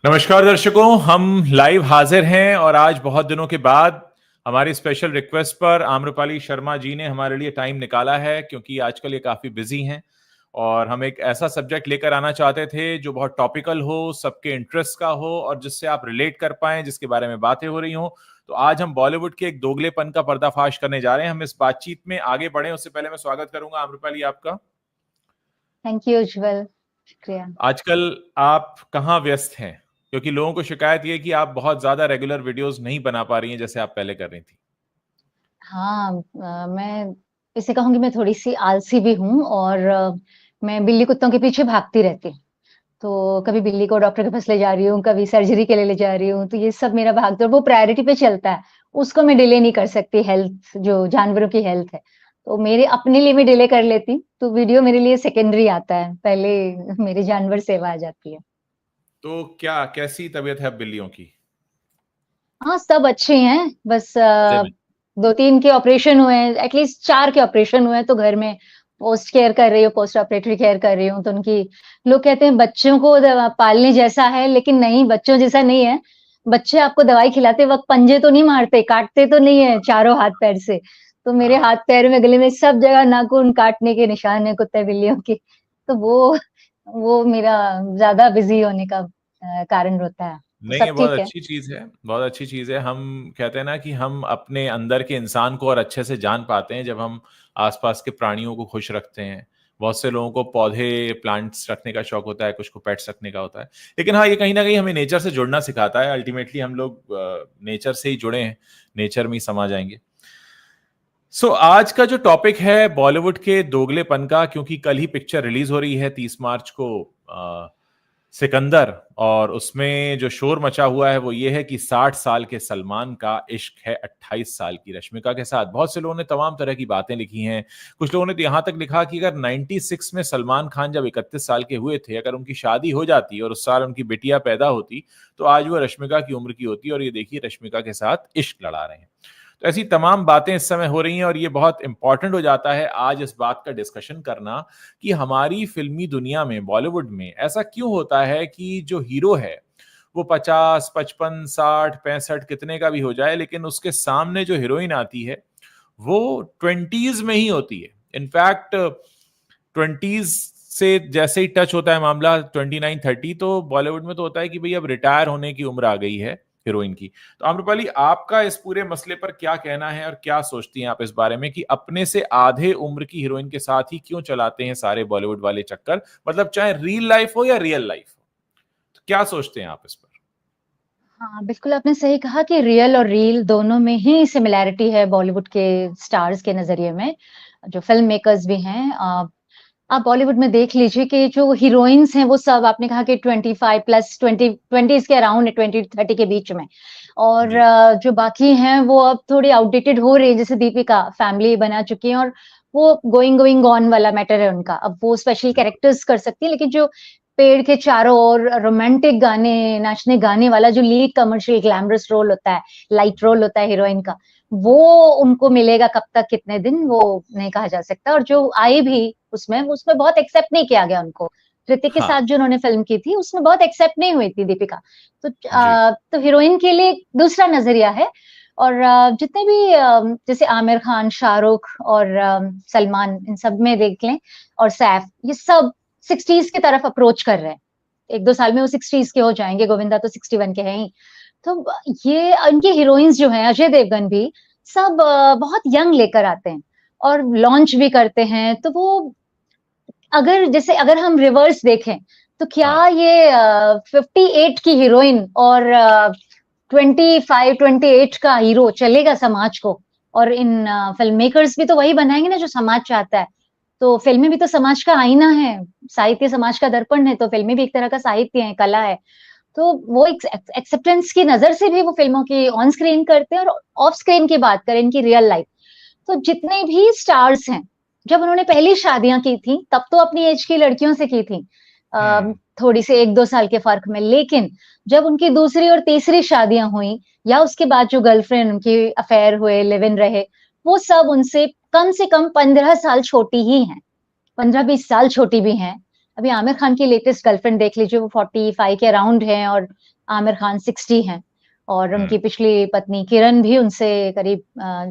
नमस्कार दर्शकों, हम लाइव हाजिर हैं और आज बहुत दिनों के बाद हमारी स्पेशल रिक्वेस्ट पर आम्रपाली शर्मा जी ने हमारे लिए टाइम निकाला है, क्योंकि आजकल ये काफ़ी बिजी हैं और हम एक ऐसा सब्जेक्ट लेकर आना चाहते थे जो बहुत टॉपिकल हो, सबके इंटरेस्ट का हो और जिससे आप रिलेट कर पाएं, जिसके बारे में बातें हो रही हों। तो आज हम बॉलीवुड के एक दोगलेपन का पर्दाफाश करने जा रहे हैं। हम इस बातचीत में आगे बढ़े उससे पहले मैं स्वागत करूंगा आम्रपाली आपका। थैंक यू उज्जवल, शुक्रिया। आजकल आप कहाँ व्यस्त हैं? क्योंकि लोगों को शिकायत ये है कि आप बहुत ज्यादा रेगुलर वीडियोस नहीं बना पा रही हैं जैसे आप पहले कर रही थी। हाँ, मैं इसे कहूँगी मैं थोड़ी-सी आलसी भी हूँ और मैं बिल्ली कुत्तों के पीछे भागती रहती हूँ। तो कभी बिल्ली को डॉक्टर के पास ले जा रही हूँ, कभी सर्जरी के लिए ले जा रही हूँ, तो ये सब मेरा भाग-दौड़ वो प्रायोरिटी पे चलता है। उसको मैं डिले नहीं कर सकती, हेल्थ जो जानवरों की हेल्थ है। तो मेरे अपने लिए मैं डिले कर लेती हूँ, तो वीडियो मेरे लिए सेकेंडरी आता है, पहले मेरी जानवर सेवा आ जाती है। तो क्या कैसी तबीयत है अब बिल्लियों की? हाँ, सब अच्छे हैं, बस मजे में? 2-3 के ऑपरेशन हुए हैं, एटलीस्ट 4 के ऑपरेशन हुए हैं, तो घर में पोस्ट केयर कर रही हूँ, पोस्ट ऑपरेटरी केयर कर रही हूँ। तो उनकी लोग कहते हैं बच्चों को पालने जैसा है, लेकिन नहीं, बच्चों जैसा नहीं है। बच्चे आपको दवाई खिलाते वक़्त पंजे तो नहीं मारते, काटते तो नहीं है चारों हाथ-पैर से। तो मेरे हाँ। हाथ-पैर में, गले में सब जगह नाखून काटने के निशान हैं कुत्ते-बिल्लियों के। तो वो मेरा ज़्यादा बिज़ी होने का कारण होता है। तो नहीं, ये सब बहुत ठीक है। अच्छी चीज है, बहुत अच्छी चीज है। हम कहते हैं ना कि हम अपने अंदर के इंसान को और अच्छे से जान पाते हैं जब हम आसपास के प्राणियों को खुश रखते हैं। बहुत से लोगों को पौधे प्लांट्स रखने का शौक होता है, कुछ को पेट्स रखने का होता है। लेकिन हाँ, ये कहीं ना कहीं हमें नेचर से जुड़ना सिखाता है। अल्टीमेटली हम लोग नेचर से ही जुड़े हैं, नेचर में ही समा जाएंगे। आज का जो टॉपिक है बॉलीवुड के दोगलेपन का, क्योंकि कल ही पिक्चर रिलीज हो रही है 30 मार्च को, सिकंदर। और उसमें जो शोर मचा हुआ है वो ये है कि 60 साल के सलमान का इश्क है 28 साल की रश्मिका के साथ। बहुत से लोगों ने तमाम तरह की बातें लिखी हैं। कुछ लोगों ने तो यहां तक लिखा कि अगर 96 में सलमान खान जब 31 साल के हुए थे, अगर उनकी शादी हो जाती और उस साल उनकी बेटियां पैदा होती, तो आज वो रश्मिका की उम्र की होती। और ये देखिए, रश्मिका के साथ इश्क लड़ा रहे हैं। तो ऐसी तमाम बातें इस समय हो रही हैं और ये बहुत इंपॉर्टेंट हो जाता है आज इस बात का डिस्कशन करना कि हमारी फिल्मी दुनिया में, बॉलीवुड में ऐसा क्यों होता है कि जो हीरो है वो 50, 55, 60, 65 कितने का भी हो जाए, लेकिन उसके सामने जो हीरोइन आती है वो 20s में ही होती है। इनफैक्ट 20s से जैसे ही टच होता है मामला 29, 30, तो बॉलीवुड में तो होता है कि भाई अब रिटायर होने की उम्र आ गई है हीरोइन की। तो आम्रपाली, आपका इस पूरे मसले पर क्या कहना है और क्या सोचती हैं आप इस बारे में कि अपने से आधे उम्र की हीरोइन के साथ ही क्यों चलाते हैं सारे बॉलीवुड वाले चक्कर? मतलब चाहे रियल लाइफ हो या रियल लाइफ हो, तो क्या सोचते हैं आप इस पर? हाँ, बिल्कुल आपने सही कहा कि रियल और रील दोनों में ही सिमिलैरिटी है बॉलीवुड के स्टार्स के नज़रिए में, जो फ़िल्म मेकर्स भी हैं। आप बॉलीवुड में देख लीजिए कि जो हीरोइन्स हैं वो सब आपने कहा कि 25 प्लस 20s के अराउंड है, 20-30 के बीच में। और जी। जो बाकी हैं वो अब थोड़ी आउटडेटेड हो रही है, जैसे दीपिका फैमिली बना चुकी हैं और वो गोइंग ऑन वाला मैटर है उनका। अब वो स्पेशल बिल्कुल। कैरेक्टर्स कर सकती है, लेकिन जो पेड़ के चारों ओर रोमांटिक गाने, नाचने गाने वाला जो लीड कमर्शियल ग्लैमरस रोल होता है, लाइट रोल होता है हीरोइन का, वो उनको मिलेगा कब तक, कितने दिन, वो नहीं कहा जा सकता। और जो आई भी उसमें बहुत एक्सेप्ट नहीं किया गया उनको। ऋतिक के हाँ। साथ जो उन्होंने फ़िल्म की थी, उसमें बहुत एक्सेप्ट नहीं हुई थी दीपिका। तो जी। तो हीरोइन के लिए एक दूसरा नज़रिया है। और जितने भी जैसे आमिर खान, शाहरुख और सलमान, इन सब में देख लें, और सैफ, ये सब 60s की तरफ अप्रोच कर रहे हैं। 1-2 साल में वो 60s के हो जाएँगे, गोविंदा तो 61 के हैं ही। तो ये इनकी हीरोइन्स जो हैं, अजय देवगन भी, सब बहुत यंग लेकर आते हैं और लॉन्च भी करते हैं। तो वो अगर हम रिवर्स देखें, तो क्या हाँ। ये 58 की हीरोइन और 25, 28 का हीरो चलेगा समाज को? और इन फ़िल्म मेकर्स भी तो वही बनाएँगे ना जो समाज चाहता है। तो फ़िल्में भी तो समाज का आईना है, साहित्य समाज का दर्पण है, तो फ़िल्में भी एक तरह का साहित्य है, कला है। तो वो एक्सेप्टेंस की नज़र से भी वो फ़िल्मों की ऑन स्क्रीन करते हैं। और ऑफ स्क्रीन की बात करें, इनकी रियल लाइफ़, तो जितने भी स्टार्स हैं, जब उन्होंने पहली शादियाँ की थी, तब तो अपनी एज की लड़कियों से की थी। अ, हम्म। थोड़ी से 1-2 साल के फ़र्क में। लेकिन जब उनकी दूसरी और तीसरी शादियाँ हुईं, या उसके बाद जो गर्लफ्रेंड उनके अफ़ेयर हुए, लिव इन रहे, वो सब उनसे कम से कम 15 साल छोटी ही हैं। 15-20 साल छोटी भी हैं। अभी आमिर खान की लेटेस्ट गर्लफ्रेंड देख लीजिए, वो 45 के अराउंड हैं और आमिर खान 60 हैं और उनकी पिछली पत्नी किरण भी उनसे करीब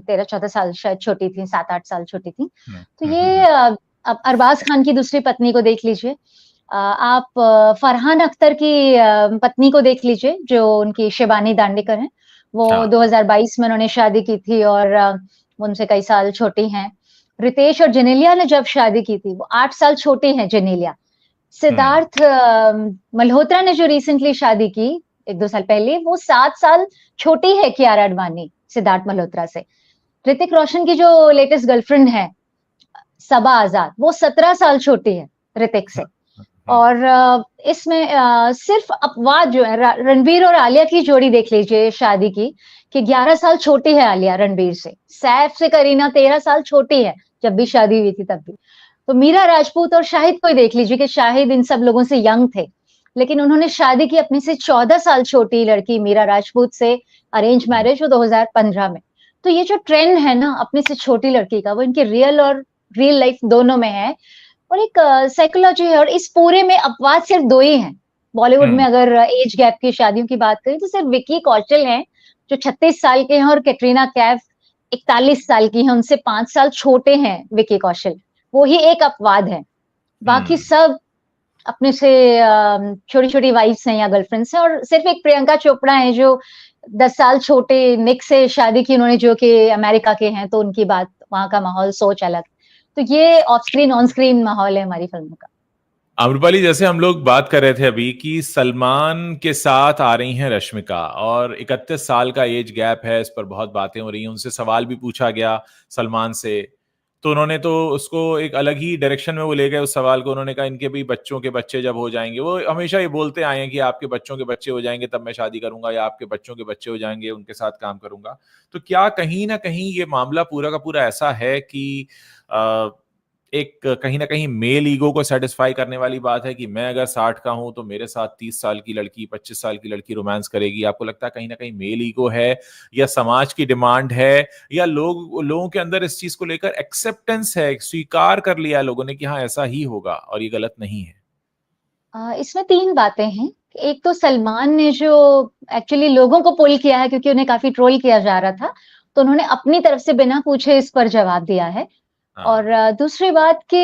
13-14 साल शायद छोटी थी, 7-8 साल छोटी थी। तो ये अब अरबाज खान की दूसरी पत्नी को देख लीजिए। आप फरहान अख्तर की पत्नी को देख लीजिए, जो उनकी शिबानी दांडेकर हैं। वो 2022 में उन्होंने शादी की थी और वो उनसे कई साल छोटी हैं। रितेश और जेनेलिया ने जब शादी की थी, वो 8 साल छोटी हैं जेनेलिया। सिद्धार्थ मल्होत्रा ने जो रिसेंटली शादी की 1-2 साल पहले, वो 7 साल छोटी है कियारा आडवाणी सिद्धार्थ मल्होत्रा से। ऋतिक रोशन की जो लेटेस्ट गर्लफ्रेंड है सबा आजाद, वो 17 साल छोटी है ऋतिक से। और इसमें सिर्फ अपवाद जो है रणबीर और आलिया की जोड़ी देख लीजिए शादी की, कि 11 साल छोटी है आलिया रणबीर से। सैफ से करीना 13 साल छोटी है जब भी शादी हुई थी तब भी। तो मीरा राजपूत और शाहिद को देख लीजिए कि शाहिद इन सब लोगों से यंग थे, लेकिन उन्होंने शादी की अपने से 14 साल छोटी लड़की मीरा राजपूत से, अरेंज मैरिज वो 2015 में। तो ये जो ट्रेंड है ना अपने से छोटी लड़की का, वो इनके रियल लाइफ दोनों में है और एक साइकोलॉजी है। और इस पूरे में अपवाद सिर्फ 2 ही हैं बॉलीवुड में। अगर एज गैप की शादियों की बात करें तो सिर्फ विक्की कौशल हैं जो 36 साल के हैं और कैटरीना कैफ 41 साल की हैं, उनसे 5 साल छोटे हैं विक्की कौशल। वो ही एक अपवाद है, बाकी सब अपने से छोटी छोटी वाइफ्स हैं या गर्लफ्रेंड्स हैं। और सिर्फ एक प्रियंका चोपड़ा है जो 10 साल छोटे निक से शादी की उन्होंने, जो कि अमेरिका के हैं, तो उनकी बात, वहां का माहौल सोच अलग। तो ये ऑफ स्क्रीन ऑन स्क्रीन माहौल है हमारी फिल्मों का। अमृपाली, जैसे हम लोग बात कर रहे थे अभी कि सलमान के साथ आ रही हैं रश्मिका और 31 साल का एज गैप है, इस पर बहुत बातें हो रही हैं। उनसे सवाल भी पूछा गया सलमान से, तो उन्होंने तो उसको एक अलग ही डायरेक्शन में वो ले गए उस सवाल को। उन्होंने कहा इनके भी बच्चों के बच्चे जब हो जाएंगे, वो हमेशा ये बोलते आए हैं कि आपके बच्चों के बच्चे हो जाएंगे तब मैं शादी करूंगा, या आपके बच्चों के बच्चे हो जाएंगे उनके साथ काम करूंगा। तो क्या कहीं ना कहीं ये मामला पूरा का पूरा ऐसा है कि एक कहीं ना कहीं मेल ईगो को सेटिस्फाई करने वाली बात है कि मैं अगर 60 का हूं तो मेरे साथ 30 साल की लड़की, 25 साल की लड़की रोमांस करेगी? आपको लगता है कहीं ना कहीं मेल ईगो है, या समाज की डिमांड है, या लोगों के अंदर इस चीज को लेकर एक्सेप्टेंस है, स्वीकार कर लिया लोगों ने कि हाँ ऐसा ही होगा और ये गलत नहीं है? इसमें 3 बातें हैं। एक तो सलमान ने जो एक्चुअली लोगों को पुल किया है, क्योंकि उन्हें काफी ट्रोल किया जा रहा था, तो उन्होंने अपनी तरफ से बिना पूछे इस पर जवाब दिया है। और दूसरी बात कि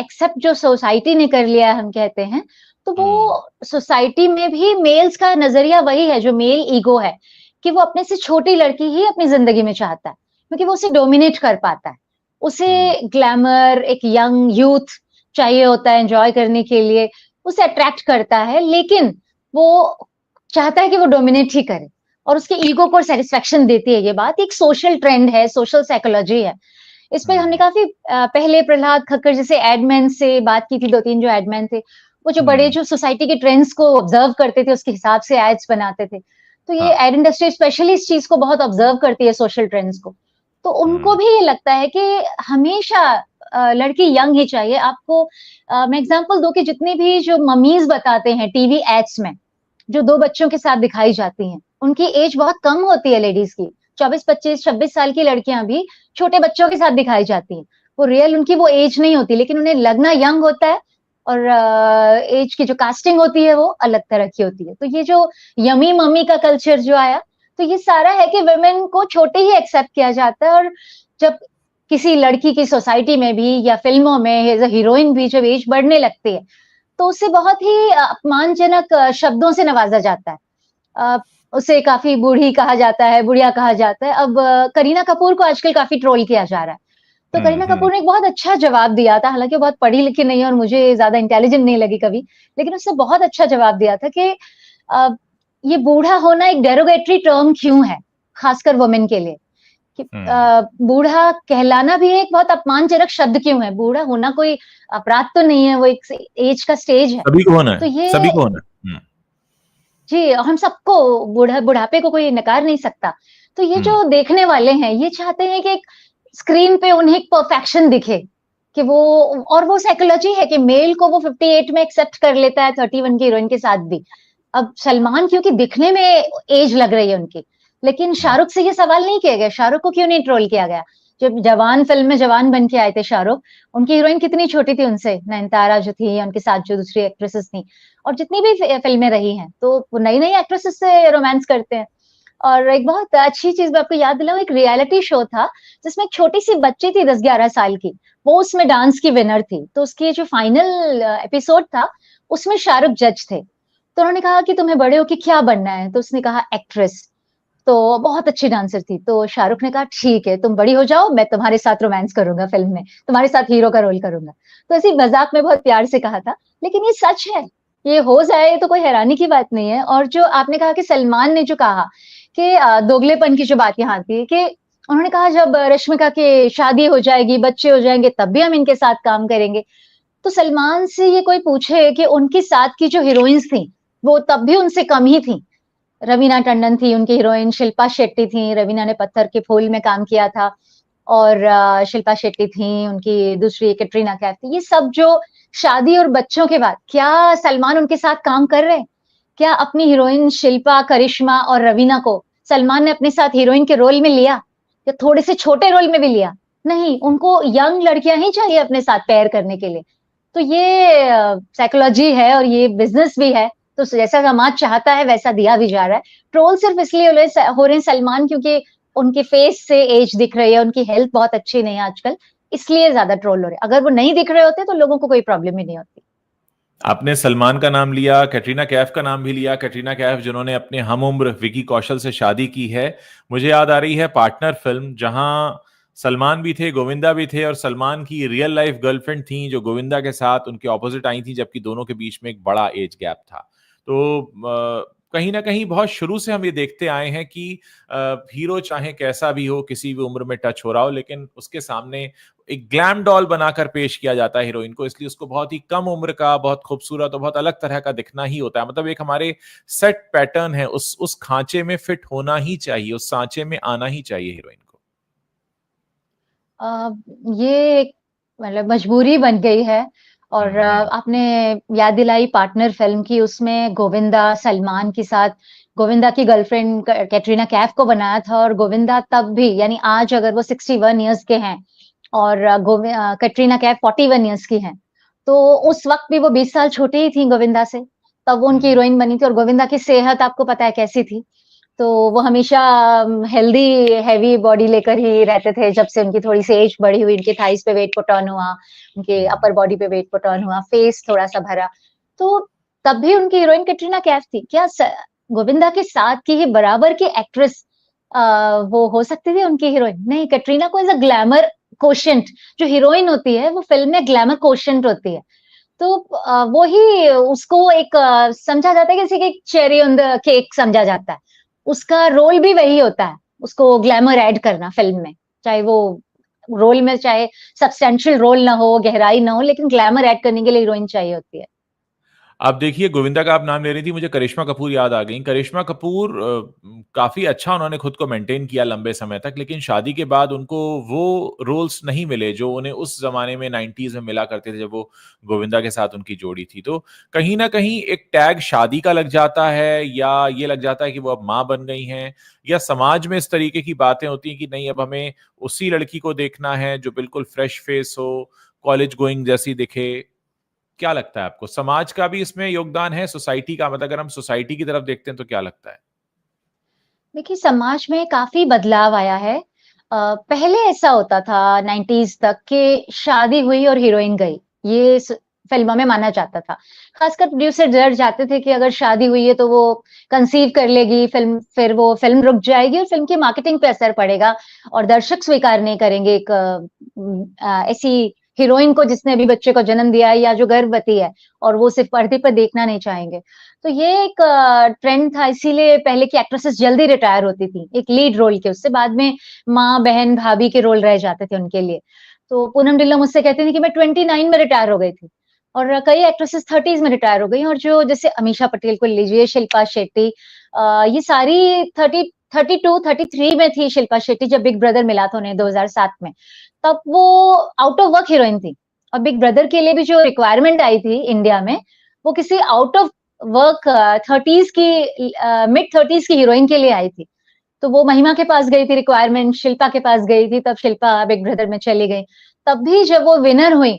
एक्सेप्ट जो सोसाइटी ने कर लिया है हम कहते हैं, तो वो सोसाइटी में भी मेल्स का नजरिया वही है जो मेल ईगो है, कि वो अपने से छोटी लड़की ही अपनी जिंदगी में चाहता है, क्योंकि वो उसे डोमिनेट कर पाता है। उसे ग्लैमर, एक यंग यूथ चाहिए होता है एंजॉय करने के लिए, उसे अट्रैक्ट करता है, लेकिन वो चाहता है कि वो डोमिनेट ही करे और उसके ईगो को सेटिस्फेक्शन देती है। ये बात एक सोशल ट्रेंड है, सोशल साइकोलॉजी है। इस पे हमने काफी पहले प्रहलाद खक्कर जैसे एडमैन से बात की थी, 2-3 जो एडमैन थे, वो जो बड़े जो सोसाइटी के ट्रेंड्स को ऑब्जर्व करते थे उसके हिसाब से एड्स बनाते थे। तो ये एड इंडस्ट्री स्पेशली इस चीज को बहुत ऑब्जर्व करती है, सोशल ट्रेंड्स को। तो उनको भी ये लगता है कि हमेशा लड़की यंग ही चाहिए। आपको मैं एग्जांपल दूं कि जितनी भी जो मम्मीज बताते हैं टीवी एड्स में, जो 2 बच्चों के साथ दिखाई जाती हैं, उनकी एज बहुत कम होती है लेडीज की। 24, 25, 26 साल की लड़कियां भी छोटे बच्चों के साथ दिखाई जाती हैं। वो रियल उनकी वो एज नहीं होती, लेकिन उन्हें लगना यंग होता है और एज की जो कास्टिंग होती है वो अलग तरह की होती है। तो ये जो यमी मम्मी का कल्चर जो आया, तो ये सारा है कि वुमेन को छोटे ही एक्सेप्ट किया जाता है। और जब किसी लड़की की सोसाइटी में भी या फिल्मों में एज अ हीरोइन भी जब एज बढ़ने लगती है, तो उसे बहुत ही अपमानजनक शब्दों से नवाजा जाता है। उसे काफी बूढ़ी कहा जाता है, बुढ़िया कहा जाता है। अब करीना कपूर को आजकल काफी ट्रोल किया जा रहा है, तो करीना कपूर ने एक बहुत अच्छा जवाब दिया था। हालांकि वो बहुत पढ़ी लिखी नहीं है और मुझे ज्यादा इंटेलिजेंट नहीं लगी कभी, लेकिन उसने बहुत अच्छा जवाब दिया था कि ये बूढ़ा होना एक डेरोगेटरी टर्म क्यों है, खासकर वुमेन के लिए। कि बूढ़ा कहलाना भी एक बहुत अपमानजनक शब्द क्यों है? बूढ़ा होना कोई अपराध तो नहीं है, वो एक एज का स्टेज है। सभी को होना है, तो ये सभी को होना है। जी, हम सबको, बुढ़ापे को कोई नकार नहीं सकता। तो ये जो देखने वाले हैं, ये चाहते हैं कि एक स्क्रीन पे उन्हें एक परफेक्शन दिखे, कि वो, और वो साइकोलॉजी है कि मेल को वो 58 में एक्सेप्ट कर लेता है 31 की हीरोइन के साथ भी। अब सलमान क्योंकि दिखने में एज लग रही है उनकी, लेकिन शाहरुख से ये सवाल नहीं किया गया। शाहरुख को क्यों नहीं ट्रोल किया गया? जब जवान फिल्म में जवान बन के आए थे शाहरुख, उनकी हीरोइन कितनी छोटी थी उनसे, नयनतारा जो थी, उनके साथ जो दूसरी एक्ट्रेसेस थी, और जितनी भी फिल्में रही हैं, तो वो नई-नई एक्ट्रेसेस से रोमांस करते हैं। और एक बहुत अच्छी चीज़ मैं आपको याद दिलाऊँ, एक रियलिटी शो था, जिसमें एक छोटी-सी बच्ची थी 10-11 साल की, वो उसमें डांस की विनर थी। तो उसकी जो फाइनल एपिसोड था, उसमें शाहरुख जज थे। तो उन्होंने कहा कि तुम्हें बड़े होके क्या बनना है? तो उसने कहा एक्ट्रेस। तो बहुत अच्छी डांसर थी। तो शाहरुख ने कहा ठीक है, तुम बड़ी हो जाओ, मैं तुम्हारे साथ रोमांस करूँगा फ़िल्म में, तुम्हारे साथ हीरो का रोल करूँगा। तो ऐसे ही मज़ाक में बहुत प्यार से कहा था, लेकिन ये सच है। ये हो जाए ये तो कोई हैरानी की बात नहीं है। और जो आपने कहा कि सलमान ने जो कहा कि दोगलेपन की जो बात यहाँ आती है कि उन्होंने कहा जब रश्मिका की शादी हो जाएगी, बच्चे हो जाएँगे, तब भी हम इनके साथ काम करेंगे। तो सलमान से ये कोई पूछे कि उनके साथ की जो हीरोइन्स थी, वो तब भी उनसे कम ही थी। रवीना टंडन थी उनकी हीरोइन, शिल्पा शेट्टी थी, रवीना ने पत्थर के फूल में काम किया था और शिल्पा शेट्टी थी, उनकी दूसरी कैटरीना कैफ थी। ये सब जो शादी और बच्चों के बाद क्या सलमान उनके साथ काम कर रहे हैं? क्या अपनी हीरोइन शिल्पा, करिश्मा और रवीना को सलमान ने अपने साथ हीरोइन के रोल में लिया? या थोड़े से छोटे रोल में भी लिया? नहीं, उनको यंग लड़कियाँ ही चाहिए अपने साथ पेयर करने के लिए। तो ये साइकोलॉजी है और ये बिज़नेस भी है। तो जैसा समाज चाहता है वैसा दिया भी जा रहा है। ट्रोल सिर्फ़ इसलिए हो रहे हैं सलमान क्योंकि उनके फेस से एज दिख रही है, उनकी हेल्थ बहुत अच्छी नहीं है आजकल, इसलिए ज़्यादा ट्रोल हो रहे हैं। अगर वो नहीं दिख रहे होते तो लोगों को कोई प्रॉब्लम ही नहीं होती। आपने सलमान का नाम लिया, कैटरीना कैफ का नाम भी लिया। कैटरीना कैफ जिन्होंने अपने हम उम्र विकी कौशल से शादी की है। मुझे याद आ रही है पार्टनर फिल्म, जहां सलमान भी थे, गोविंदा भी थे, और सलमान की रियल लाइफ गर्लफ्रेंड थी जो गोविंदा के साथ उनके ऑपोजिट आई थी, जबकि दोनों के बीच में एक बड़ा एज गैप था। तो कहीं ना कहीं बहुत शुरू से हम ये देखते आए हैं कि हीरो चाहे कैसा भी हो, किसी भी उम्र में टच हो रहा हो, लेकिन उसके सामने एक ग्लैम डॉल बनाकर पेश किया जाता है हीरोइन को, इसलिए उसको बहुत ही कम उम्र का, बहुत खूबसूरत और बहुत अलग तरह का दिखना ही होता है। मतलब एक हमारे सेट पैटर्न है, उस खांचे में फिट होना ही चाहिए, उस सांचे में आना ही चाहिए हीरोइन को। अ, ये एक मतलब मजबूरी बन गई है और हम्म। आपने याद दिलाई पार्टनर फ़िल्म की, उसमें गोविंदा सलमान के साथ गोविंदा की गर्लफ्रेंड कैटरीना कैफ को बनाया था और गोविंदा तब भी यानी आज अगर वो 61 इयर्स के हैं और कैटरीना कैफ 41 इयर्स की हैं, तो उस वक़्त भी वो 20 साल छोटी ही थी गोविंदा से, तब वो उनकी हम्म। हीरोइन बनी थी और गोविंदा की सेहत आपको पता है कैसी थी। तो वो हमेशा हेल्दी हेवी बॉडी लेकर ही रहते थे जब से उनकी थोड़ी-सी एज बढ़ी हुई, उनके थाइज़ पे वेट पुट ऑन हुआ, उनके हम्म। अपर बॉडी पे वेट पुट ऑन हुआ, फेस थोड़ा-सा भरा। तो तब भी उनकी हीरोइन कैटरीना कैफ थी। क्या गोविंदा के साथ की ही बराबर की एक्ट्रेस अ, वो हो सकती थी उनकी हीरोइन? नहीं, कैटरीना को एज़ अ ग्लैमर कोशेंट जो हीरोइन होती है, वो फ़िल्म में ग्लैमर कोशेंट होती है। तो वो ही उसको एक समझा जाता है कि जैसे कि एक चेरी ऑन द केक समझा जाता है। उसका रोल भी वही होता है, उसको ग्लैमर ऐड करना फ़िल्म में। चाहे वो रोल में चाहे सब्सटेंशियल रोल ना हो, गहराई ना हो, लेकिन ग्लैमर ऐड करने के लिए हीरोइन चाहिए होती है। अब देखिए, गोविंदा का आप नाम ले रही थी, मुझे करिश्मा कपूर याद आ गई। करिश्मा कपूर काफ़ी अच्छा उन्होंने खुद को मेंटेन किया लंबे समय तक, लेकिन शादी के बाद उनको वो रोल्स नहीं मिले जो उन्हें उस ज़माने में 90s में मिला करते थे, जब वो गोविंदा के साथ उनकी जोड़ी थी। तो कहीं न कहीं एक टैग शादी का लग जाता है, या ये लग जाता है कि वो अब माँ बन गई हैं, या समाज में इस तरीके की बातें होती हैं कि नहीं, अब हमें उसी लड़की को देखना है जो बिल्कुल फ्रेश फेस हो, कॉलेज गोइंग जैसी दिखे। क्या लगता है आपको, समाज का भी इसमें योगदान है, सोसाइटी का? मतलब अगर हम सोसाइटी की तरफ देखते हैं तो क्या लगता है? देखिए, समाज में काफ़ी बदलाव आया है। पहले ऐसा होता था 90s तक कि शादी हुई और हीरोइन गई, ये फ़िल्मों में माना जाता था। ख़ासकर प्रोड्यूसर डर जाते थे कि अगर शादी हुई है तो वो कंसीव कर लेगी फ़िल्म, फिर वो फ़िल्म रुक जाएगी और फ़िल्म की मार्केटिंग पे असर पड़ेगा और दर्शक स्वीकार नहीं करेंगे एक ऐसी हीरोइन को जिसने अभी बच्चे को जन्म दिया है या जो गर्भवती है और वो सिर्फ़ पर्दे पर देखना नहीं चाहेंगे। तो ये एक ट्रेंड था, इसीलिए पहले की एक्ट्रेसेस जल्दी रिटायर होती थी, एक लीड रोल के, उससे बाद में माँ, बहन, भाभी के रोल रह जाते थे उनके लिए। तो पूनम ढिल्लों मुझसे कहती थी कि मैं 29 में रिटायर हो गई थी और कई एक्ट्रेसेस 30s में रिटायर हो गई और जो जैसे अमीषा पटेल को लीजिए, शिल्पा शेट्टी ये सारी 32, 33 में थी शिल्पा शेट्टी जब बिग ब्रदर मिला था उन्हें 2007 में। तब वो आउट ऑफ वर्क हीरोइन थी और बिग ब्रदर के लिए भी जो रिक्वायरमेंट आई थी इंडिया में, वो किसी आउट ऑफ वर्क 30s की मिड 30s की हीरोइन के लिए आई थी। तो वो महिमा के पास गई थी रिक्वायरमेंट, शिल्पा के पास गई थी, तब शिल्पा बिग ब्रदर में चली गई। तब भी जब वो विनर हुई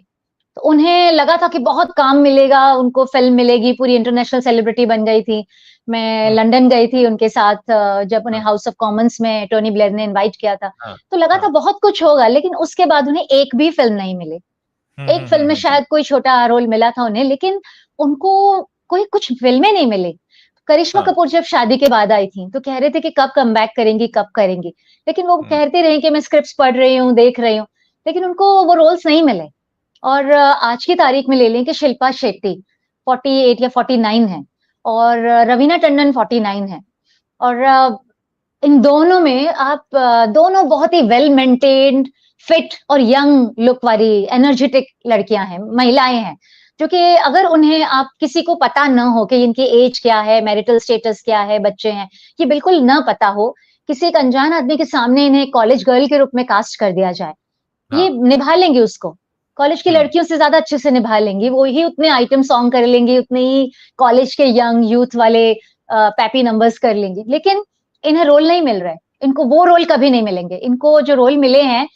तो उन्हें लगा था कि बहुत काम मिलेगा, उनको फिल्म मिलेगी, पूरी इंटरनेशनल सेलिब्रिटी बन गई थी। मैं हाँ, लंदन गई थी उनके साथ, जब उन्हें हाँ, हाउस ऑफ कॉमन्स में टोनी ब्लेयर ने इनवाइट किया था। हाँ, तो लगा था हाँ। बहुत कुछ होगा, लेकिन उसके बाद उन्हें एक भी फिल्म नहीं मिली। हुँ, एक हुँ, हुँ, फिल्म में हुँ, हुँ। शायद कोई छोटा रोल मिला था उन्हें, लेकिन उनको कोई कुछ फिल्में नहीं मिली। करिश्मा हाँ, कपूर जब शादी के बाद आई थी, तो कह रहे थे कि कब कमबैक करेंगी, कब करेंगी। लेकिन वो हुँ, कहती रही कि मैं स्क्रिप्ट्स पढ़ रही हूँ, देख रही हूँ, लेकिन उनको वो रोल्स नहीं मिले। और आज की तारीख में ले लें कि शिल्पा शेट्टी 48 या 49 है, और रवीना टंडन 49 है। और इन दोनों में आप दोनों बहुत ही वेल मेंटेन्ड, फिट और यंग लुक वाली एनर्जेटिक लड़कियां हैं, महिलाएं हैं, जो कि अगर उन्हें आप किसी को पता न हो कि इनकी एज क्या है, मैरिटल स्टेटस क्या है, बच्चे हैं, ये बिल्कुल न पता हो, किसी एक अनजान आदमी के सामने इन्हें कॉलेज गर्ल के रूप में कास्ट कर दिया जाए, ये हाँ, निभा लेंगी उसको। कॉलेज की हुँ, लड़कियों से ज्यादा अच्छे से निभा लेंगी, वो ही उतने आइटम सॉन्ग कर लेंगी, उतने ही कॉलेज के यंग यूथ वाले पैपी नंबर्स कर लेंगी। लेकिन इन्हें रोल नहीं मिल रहे, इनको वो रोल कभी नहीं मिलेंगे। इनको जो रोल मिले हैं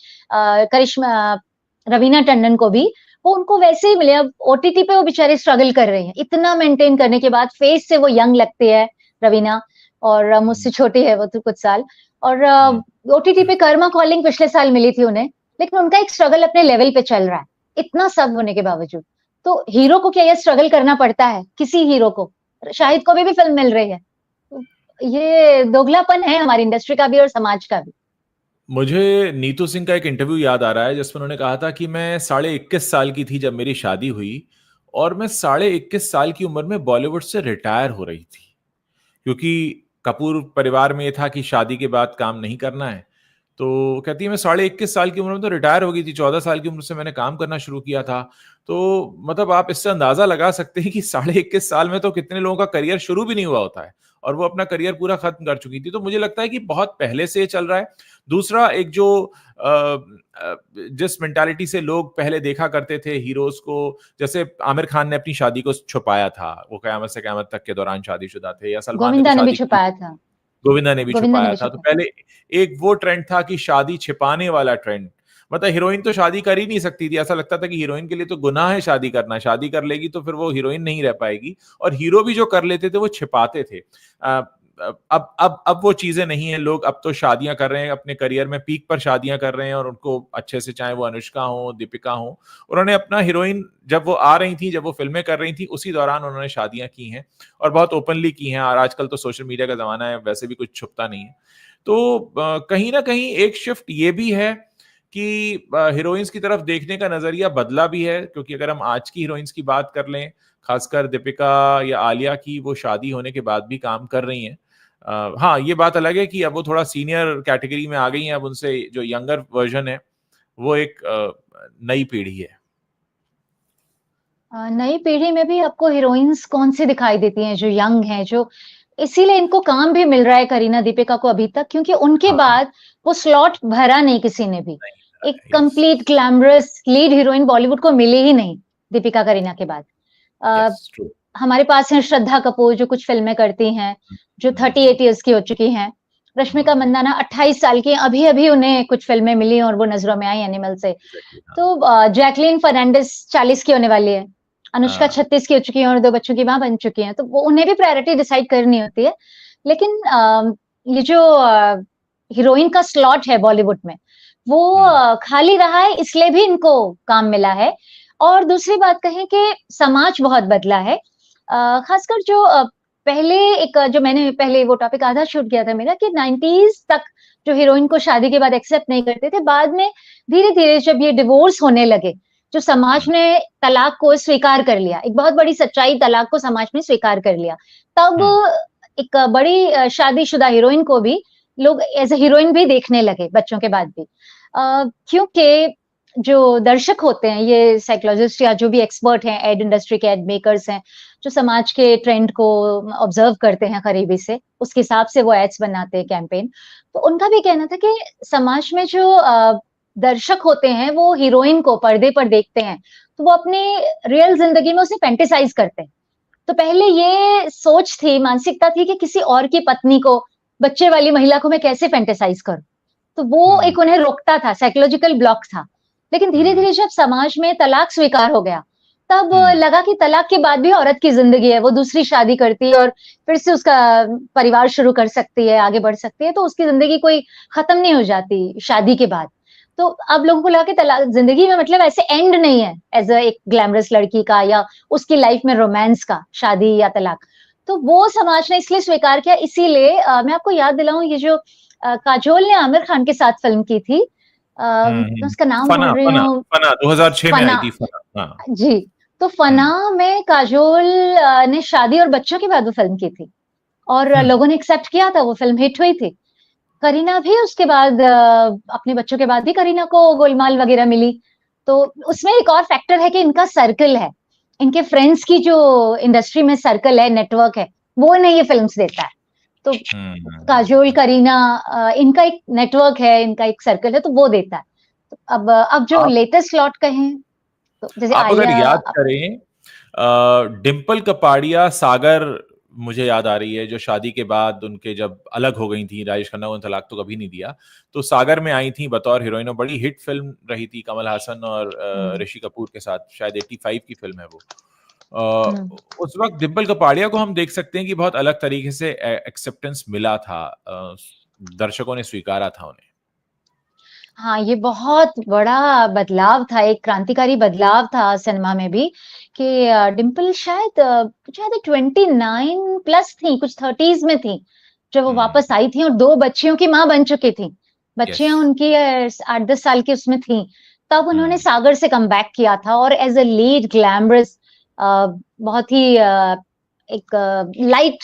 करिश्मा, रवीना टंडन को भी, वो उनको वैसे ही मिले। अब ओटीटी पे वो बेचारे स्ट्रगल कर रही हैं, इतना मेंटेन करने के बाद फेस से वो यंग लगती है रवीना, और मुझसे हुँ, छोटी है वो तो कुछ साल। और हुँ। ओटीटी पे कर्मा कॉलिंग पिछले साल मिली थी उन्हें, लेकिन उनका एक स्ट्रगल अपने लेवल पे चल रहा है, इतना सब होने के बावजूद। तो हीरो को क्या ये स्ट्रगल करना पड़ता है? किसी हीरो को, शाहिद को भी फिल्म मिल रही है। तो ये दोगलापन है हमारी इंडस्ट्री का भी और समाज का भी। मुझे नीतू सिंह का एक इंटरव्यू याद आ रहा है जिसमें उन्होंने कहा था कि मैं 21.5 साल की थी जब मेरी शादी हुई, और मैं 21.5 साल की उम्र में बॉलीवुड से रिटायर हो रही थी, क्योंकि कपूर परिवार में ये था कि शादी के बाद काम नहीं करना है। तो कहती है मैं 21.5 साल की उम्र में तो रिटायर हो गई थी, 14 साल की उम्र से मैंने काम करना शुरू किया था। तो मतलब आप इससे अंदाजा लगा सकते हैं कि 21.5 साल में तो कितने लोगों का करियर शुरू भी नहीं हुआ होता है, और वो अपना करियर पूरा खत्म कर चुकी थी। तो मुझे लगता है कि बहुत पहले से ये चल रहा है। दूसरा, एक जो जिस मेंटालिटी से लोग पहले देखा करते थे हीरोज को, जैसे आमिर खान ने अपनी शादी को छुपाया था, वो कयामत से कयामत तक के दौरान शादीशुदा थे, या सलमान ने तो गोविंदा ने भी शादी की, छुपाया था। गोविंदा ने भी गोविंदा ने छुपाया भी था। तो छुपाया। पहले एक वो ट्रेंड था कि शादी छिपाने वाला ट्रेंड, मतलब हीरोइन तो शादी कर ही नहीं सकती थी, ऐसा लगता था कि हीरोइन के लिए तो गुनाह है शादी करना, शादी कर लेगी तो फिर वो हीरोइन नहीं रह पाएगी। और हीरो भी जो कर लेते थे वो छिपाते थे। अब वो चीजें नहीं है। लोग अब तो शादियां कर रहे हैं, अपने करियर में पीक पर शादियां कर रहे हैं, और उनको अच्छे से, चाहे वो अनुष्का हो, दीपिका हो, उन्होंने अपना हीरोइन जब वो आ रही थी, जब वो फिल्में कर रही थी, उसी दौरान उन्होंने शादियां की हैं, और बहुत ओपनली की हैं। और आजकल तो सोशल मीडिया का जमाना है, वैसे भी कुछ छुपता नहीं है। तो कहीं ना कहीं एक शिफ्ट ये भी है कि हीरोइंस की तरफ देखने का नजरिया बदला भी है, क्योंकि अगर हम आज की हीरोइंस की बात कर लें, खासकर दीपिका या आलिया की, वो शादी होने के बाद भी काम कर रही हैं। हाँ, ये बात अलग है कि अब वो थोड़ा सीनियर कैटेगरी में आ गई हैं, अब उनसे जो यंगर वर्जन है वो एक नई पीढ़ी है। नई पीढ़ी में भी आपको हीरोइंस कौन सी दिखाई देती हैं जो यंग हैं, जो इसीलिए इनको काम भी मिल रहा है करीना दीपिका को अभी तक, क्योंकि उनके हाँ, बाद वो स्लॉट भरा नहीं किसी ने भी। नहीं, एक yes, complete glamorous lead heroine Bollywood को मिली ही नहीं दीपिका करीना के बाद। अ, यस, ट्रू। हमारे पास हैं श्रद्धा कपूर जो कुछ फ़िल्में करती हैं, जो 38 इयर्स की हो चुकी हैं। रश्मिका मंदाना 28 साल की हैं, अभी-अभी उन्हें कुछ फ़िल्में मिली और वो नज़रों में आई एनिमल से। एग्जैक्टली, हाँ, तो जैकलीन फर्नांडिस 40 की होने वाली है, अनुष्का हाँ, 36 की हो चुकी है और 2 बच्चों की माँ बन चुकी हैं, तो वो उन्हें भी प्रायोरिटी डिसाइड करनी होती है। लेकिन ये जो हीरोइन का स्लॉट है बॉलीवुड में, वो हम्म, खाली रहा है, इसलिए भी इनको काम मिला है। और दूसरी बात कहें कि समाज बहुत बदला है। खासकर जो पहले एक जो मैंने पहले वो टॉपिक आधा छूट गया था मेरा कि 90s तक जो हीरोइन को शादी के बाद एक्सेप्ट नहीं करते थे, बाद में धीरे-धीरे जब ये डिवोर्स होने लगे, जो समाज हम्म, ने तलाक को स्वीकार कर लिया, एक बहुत बड़ी सच्चाई, तलाक को समाज ने स्वीकार कर लिया। तब हम्म, एक बड़ी शादीशुदा हीरोइन को भी लोग एज़ अ हीरोइन भी देखने लगे बच्चों के बाद भी। क्योंकि जो दर्शक होते हैं, ये साइकोलॉजिस्ट या जो भी एक्सपर्ट हैं, एड इंडस्ट्री के एड मेकर्स हैं, जो समाज के ट्रेंड को ऑब्जर्व करते हैं करीबी से, उसके हिसाब से वो एड्स बनाते हैं, कैंपेन। तो उनका भी कहना था कि समाज में जो दर्शक होते हैं, वो हीरोइन को पर्दे पर देखते हैं, तो वो अपनी रियल ज़िंदगी में उसे फैंटेसाइज़ करते हैं। तो पहले ये सोच थी, मानसिकता थी कि किसी और की पत्नी को बच्चे वाली महिला को मैं कैसे फैंटेसाइज करूं। तो वो एक उन्हें रोकता था, साइकोलॉजिकल ब्लॉक था। लेकिन धीरे धीरे जब समाज में तलाक स्वीकार हो गया, तब लगा कि तलाक के बाद भी औरत की जिंदगी है, वो दूसरी शादी करती है और फिर से उसका परिवार शुरू कर सकती है, आगे बढ़ सकती है, तो उसकी जिंदगी कोई खत्म नहीं हो जाती शादी के बाद। तो अब लोगों को लगा कि तलाक जिंदगी में मतलब ऐसे एंड नहीं है एज अ एक ग्लैमरस लड़की का या उसकी लाइफ में रोमांस का, शादी या तलाक। तो वो समाज ने इसलिए स्वीकार किया। इसीलिए मैं आपको याद दिलाऊं, ये जो काजोल ने आमिर खान के साथ फिल्म की थी, मैं उसका नाम फना भूल रही फना हूँ। फना 2006 में आई फना, थी फना। हाँ। जी। तो फना में काजोल ने शादी और बच्चों के बाद वो फिल्म की थी, और लोगों ने एक्सेप्ट किया था, वो फिल्म हिट हुई थी। करीना भी उसके बाद अपने बच्चों के बाद ही करीना को गोलमाल वगैरह मिली। तो उसमें एक और फैक्टर है कि इनका सर्कल है, इनके फ्रेंड्स की जो इंडस्ट्री में सर्कल है, नेटवर्क है, वो इन्हें ये फिल्म्स देता है। तो काजोल, करीना, इनका एक नेटवर्क है, इनका एक सर्कल है, तो वो देता है। तो अब जो आप लेटेस्ट लॉट कहें, तो जैसे आप अगर आलिया। याद करें, डिम्पल कपाड़िया, सागर मुझे याद आ रही है, जो शादी के बाद उनके जब अलग हो गई थी, राजेश खन्ना को तलाक तो कभी नहीं दिया, तो सागर में आई थी बतौर हीरोइन, और बड़ी हिट फिल्म रही थी कमल हासन और ऋषि कपूर के साथ, शायद 85 की फिल्म है वो। उस वक्त डिम्पल कपाड़िया को हम देख सकते हैं कि बहुत अलग तरीके से एक्सेप्टेंस मिला था, दर्शकों ने स्वीकारा था उन्हें। हाँ, ये बहुत बड़ा बदलाव था, एक क्रांतिकारी बदलाव था सिनेमा में भी, कि डिम्पल शायद 29 प्लस थी, कुछ 30s में थी, जब वो वापस आई थी और 2 बच्चियों की माँ बन चुकी थी। बच्चियां उनकी 8-10 साल की उसमें थी। तब उन्होंने सागर से कम बैक किया था, और एज अ लीड ग्लैमरस, बहुत ही एक लाइट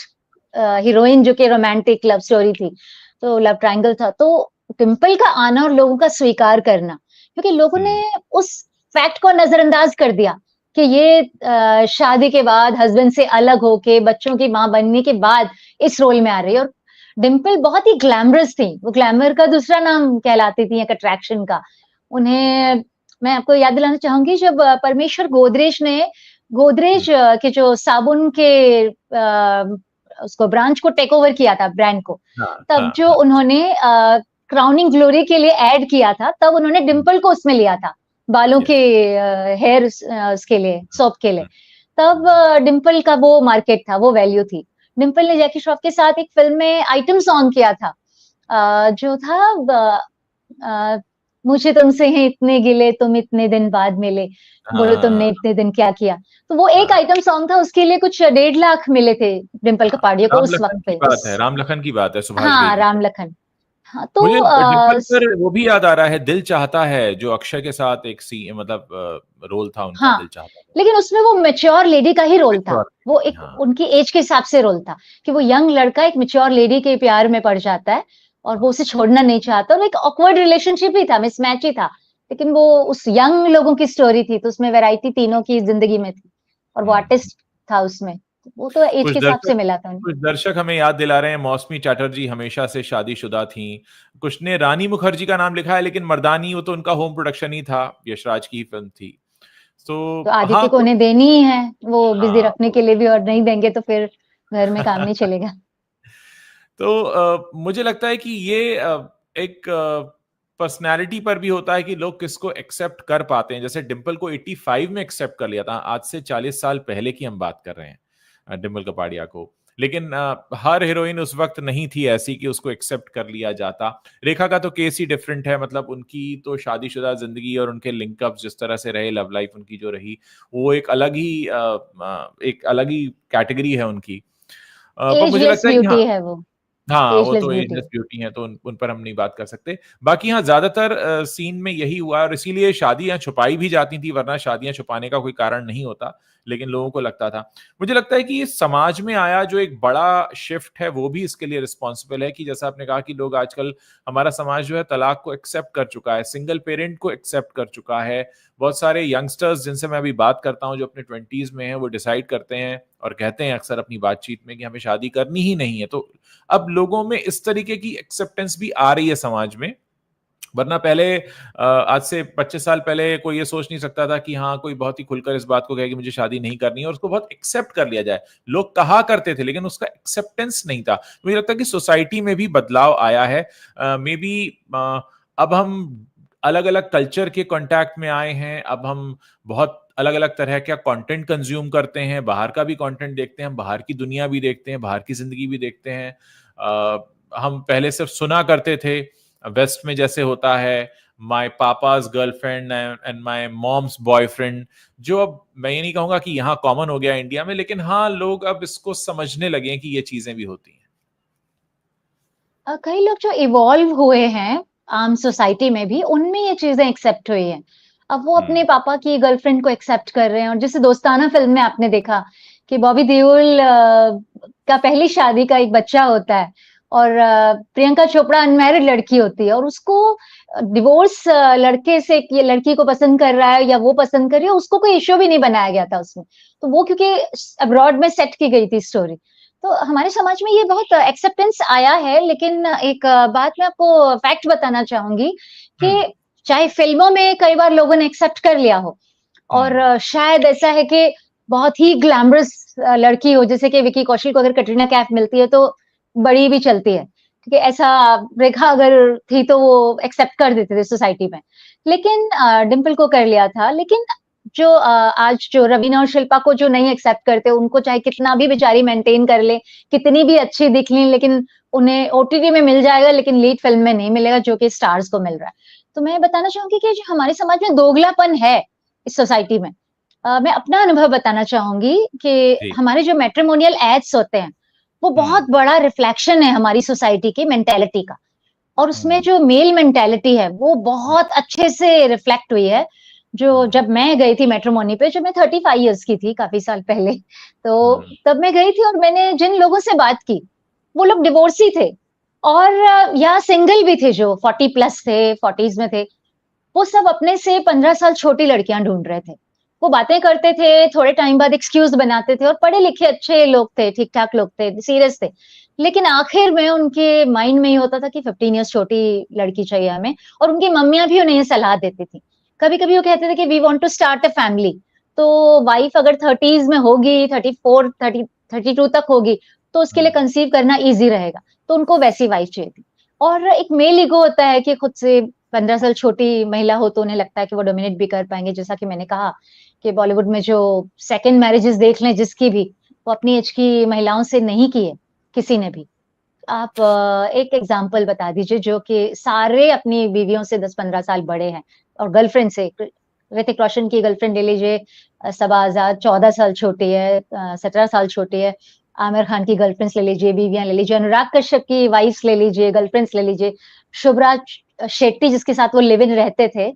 हीरोइन, जो कि रोमांटिक लव स्टोरी थी, तो लव ट्रायंगल था। तो डिम्पल का आना और लोगों का स्वीकार करना, क्योंकि लोगों ने उस फैक्ट को नजरअंदाज कर दिया कि ये शादी के बाद हस्बैंड से अलग होके बच्चों की माँ बनने के बाद इस रोल में आ रही है। और डिम्पल बहुत ही ग्लैमरस थी, वो ग्लैमर का दूसरा नाम कहलाती थी, एक अट्रैक्शन का। उन्हें मैं आपको याद दिलाना चाहूंगी, जब परमेश्वर गोदरेज ने गोदरेज के जो साबुन के उसको ब्रांच को टेक ओवर किया था, ब्रांड को, तब जो उन्होंने क्राउनिंग ग्लोरी के लिए ऐड किया था, तब उन्होंने डिम्पल को उसमें लिया था, बालों के हेयर उसके लिए, सोप के लिए। तब डिम्पल का वो मार्केट था, वो वैल्यू थी। डिम्पल ने जैकी श्रॉफ के साथ एक फिल्म में आइटम सॉन्ग किया था, जो था मुझे तुमसे हैं इतने गिले, तुम इतने दिन बाद मिले, बोलो तुमने इतने दिन क्या किया। तो वो एक आइटम सॉन्ग था, उसके लिए कुछ 1.5 लाख मिले थे डिम्पल कपाड़िया को राम उस वक्त लखन की पे। बात है, राम लखन की बात है, सुभाष घई हाँ, की। राम लखन। हाँ, तो मुझे डिम्पल पर वो भी याद आ रहा है, दिल चाहता है, जो अक्षय के साथ एक सी मतलब रोल था उनका, हाँ, दिल चाहता है। लेकिन उसमें वो मैच्योर लेडी का ही रोल था। वो एक हाँ। उनकी एज के हिसाब से रोल था, कि वो यंग लड़का एक मैच्योर लेडी के प्यार में पड़ जाता है, और वो उसे छोड़ना नहीं चाहता, और एक ऑकवर्ड रिलेशनशिप ही था, मिसमैच ही था। लेकिन वो उस यंग लोगों की स्टोरी थी, तो उसमें वैरायटी तीनों की जिंदगी में थी, और वो आर्टिस्ट था उसमें, वो तो एज कुछ के हिसाब दर्शक से मिला था उन्हें। कुछ दर्शक हमें याद दिला रहे हैं, मौसमी चैटर्जी हमेशा से शादीशुदा थी। कुछ ने रानी मुखर्जी का नाम लिखा है, लेकिन मर्दानी वो तो उनका होम प्रोडक्शन ही था, यशराज की ही फिल्म थी। तो तो आदित्य हाँ, को उन्हें देनी ही है, वो बिजी हाँ, रखने के लिए भी, और नहीं देंगे तो फिर घर में काम नहीं चलेगा। तो मुझे लगता है कि ये एक पर्सनैलिटी पर भी होता है कि लोग किसको एक्सेप्ट कर पाते हैं। जैसे डिम्पल को 85 में एक्सेप्ट कर लिया था, आज से 40 साल पहले की हम बात कर रहे हैं, डिम्पल कपाड़िया को। लेकिन हर हीरोइन उस वक्त नहीं थी ऐसी कि उसको एक्सेप्ट कर लिया जाता। रेखा का तो केस ही डिफरेंट है, मतलब उनकी तो शादीशुदा जिंदगी और उनके लिंकअप जिस तरह से रहे, लव लाइफ उनकी जो रही, वो एक अलग ही कैटेगरी है उनकी। पर मुझे एजलेस लगता है कि हाँ, ब्यूटी है वो, हाँ, वो एजलेस तो ब्यूटी। एजलेस ब्यूटी हैं, तो उन पर हम नहीं बात कर सकते। बाकी हाँ, ज़्यादातर सीन में यही हुआ, और इसीलिए शादियाँ छुपाई भी जाती थी, वरना शादियाँ छुपाने का कोई कारण नहीं होता, लेकिन लोगों को लगता था। मुझे लगता है कि ये समाज में आया जो एक बड़ा शिफ्ट है, वो भी इसके लिए रिस्पॉन्सिबल है, कि जैसा आपने कहा कि लोग आजकल, हमारा समाज जो है तलाक को एक्सेप्ट कर चुका है, सिंगल पेरेंट को एक्सेप्ट कर चुका है। बहुत सारे यंगस्टर्स जिनसे मैं अभी बात करता हूँ, जो अपने 20s में हैं, वो डिसाइड करते हैं और कहते हैं अक्सर अपनी बातचीत में कि हमें शादी करनी ही नहीं है। तो अब लोगों में इस तरीके की एक्सेप्टेंस भी आ रही है समाज में। वरना पहले आज से 25 साल पहले कोई ये सोच नहीं सकता था कि हाँ कोई बहुत ही खुलकर इस बात को कहे कि मुझे शादी नहीं करनी है और उसको बहुत एक्सेप्ट कर लिया जाए। लोग कहा करते थे लेकिन उसका एक्सेप्टेंस नहीं था। मुझे लगता है कि सोसाइटी में भी बदलाव आया है। मे बी अब हम अलग अलग कल्चर के कांटेक्ट में आए हैं। अब हम बहुत अलग अलग तरह का कंटेंट कंज्यूम करते हैं, बाहर का भी कंटेंट देखते हैं, हम बाहर की दुनिया भी देखते हैं, बाहर की जिंदगी भी देखते हैं। हम पहले सिर्फ सुना करते थे वेस्ट में जैसे होता है my papa's girlfriend and my mom's boyfriend, जो अब मैं ये नहीं कहूंगा कि यहाँ कॉमन हो गया इंडिया में, लेकिन हाँ लोग अब इसको समझने लगे हैं कि ये चीजें भी होती हैं। कई लोग जो इवॉल्व हुए हैं आम सोसाइटी में भी, उनमें ये चीजें एक्सेप्ट हुई हैं। अब वो अपने पापा की गर्लफ्रेंड को एक्सेप्ट कर रहे हैं। और जैसे दोस्ताना फिल्म में आपने देखा कि बॉबी देओल का पहली शादी का एक बच्चा होता है और प्रियंका चोपड़ा अनमैरिड लड़की होती है और उसको डिवोर्स लड़के से ये लड़की को पसंद कर रहा है या वो पसंद कर रही है, उसको कोई इश्यू भी नहीं बनाया गया था उसमें। तो वो क्योंकि अब्रॉड में सेट की गई थी स्टोरी, तो हमारे समाज में ये बहुत एक्सेप्टेंस आया है। लेकिन एक बात मैं आपको फैक्ट बताना चाहूंगी कि चाहे फिल्मों में कई बार लोगों ने एक्सेप्ट कर लिया हो और शायद ऐसा है कि बहुत ही ग्लैमरस लड़की हो, जैसे कि विकी कौशल को अगर कटरीना कैफ मिलती है तो बड़ी भी चलती है, ठीक है, ऐसा रेखा अगर थी तो वो एक्सेप्ट कर देते थे सोसाइटी में। लेकिन डिम्पल को कर लिया था। लेकिन जो आज जो रवीना और शिल्पा को जो नहीं एक्सेप्ट करते, उनको चाहे कितना भी बेचारी मेंटेन कर ले, कितनी भी अच्छी दिख ली, लेकिन उन्हें ओटीटी में मिल जाएगा लेकिन लीड फिल्म में नहीं मिलेगा, जो कि स्टार्स को मिल रहा है। तो मैं बताना चाहूंगी कि जो हमारे समाज में दोगलापन है इस सोसाइटी में, मैं अपना अनुभव बताना चाहूंगी कि हमारे जो मैट्रिमोनियल एड्स होते हैं वो बहुत बड़ा रिफ्लेक्शन है हमारी सोसाइटी की मेंटेलिटी का। और उसमें जो मेल मेंटेलिटी है वो बहुत अच्छे से रिफ्लेक्ट हुई है। जो जब मैं गई थी मैट्रिमोनी पे, जब मैं 35 इयर्स की थी, काफी साल पहले, तो तब मैं गई थी और मैंने जिन लोगों से बात की वो लोग डिवोर्सी थे और या सिंगल भी थे, जो 40 प्लस थे, 40s में थे। वो सब अपने से 15 साल छोटी लड़कियां ढूंढ रहे थे। वो बातें करते थे, थोड़े टाइम बाद एक्सक्यूज बनाते थे और पढ़े लिखे अच्छे लोग थे, ठीक ठाक लोग थे, सीरियस थे। लेकिन आखिर में उनके माइंड में ये होता था कि 15 इयर्स छोटी लड़की चाहिए हमें। और उनकी मम्मियां भी उन्हें ये सलाह देती थी। कभी कभी वो कहते थे कि we want to start a family, तो वाइफ अगर 30s में होगी, 34 32 तक होगी, तो उसके लिए कंसीव करना ईजी रहेगा। तो उनको वैसी वाइफ चाहिए थी। और एक मेल ईगो होता है कि खुद से 15 साल छोटी महिला हो तो उन्हें लगता है कि वो डोमिनेट भी कर पाएंगे। जैसा कि मैंने कहा कि बॉलीवुड में जो सेकंड मैरिजेस देख लें जिसकी भी, वो अपनी एज की महिलाओं से नहीं की है किसी ने भी। आप एक एग्जाम्पल बता दीजिए जो कि सारे अपनी बीवियों से 10-15 साल बड़े हैं। और गर्लफ्रेंड से, ऋतिक रोशन की गर्लफ्रेंड ले लीजिए, सबा आजाद 14 साल छोटी है, 17 साल छोटी है। आमिर खान की गर्लफ्रेंड्स ले लीजिए, बीवियां ले लीजिए, अनुराग कश्यप की वाइफ्स ले लीजिए, गर्लफ्रेंड्स ले लीजिए। शुभ्रा शेट्टी जिसके साथ वो लिव इन रहते थे,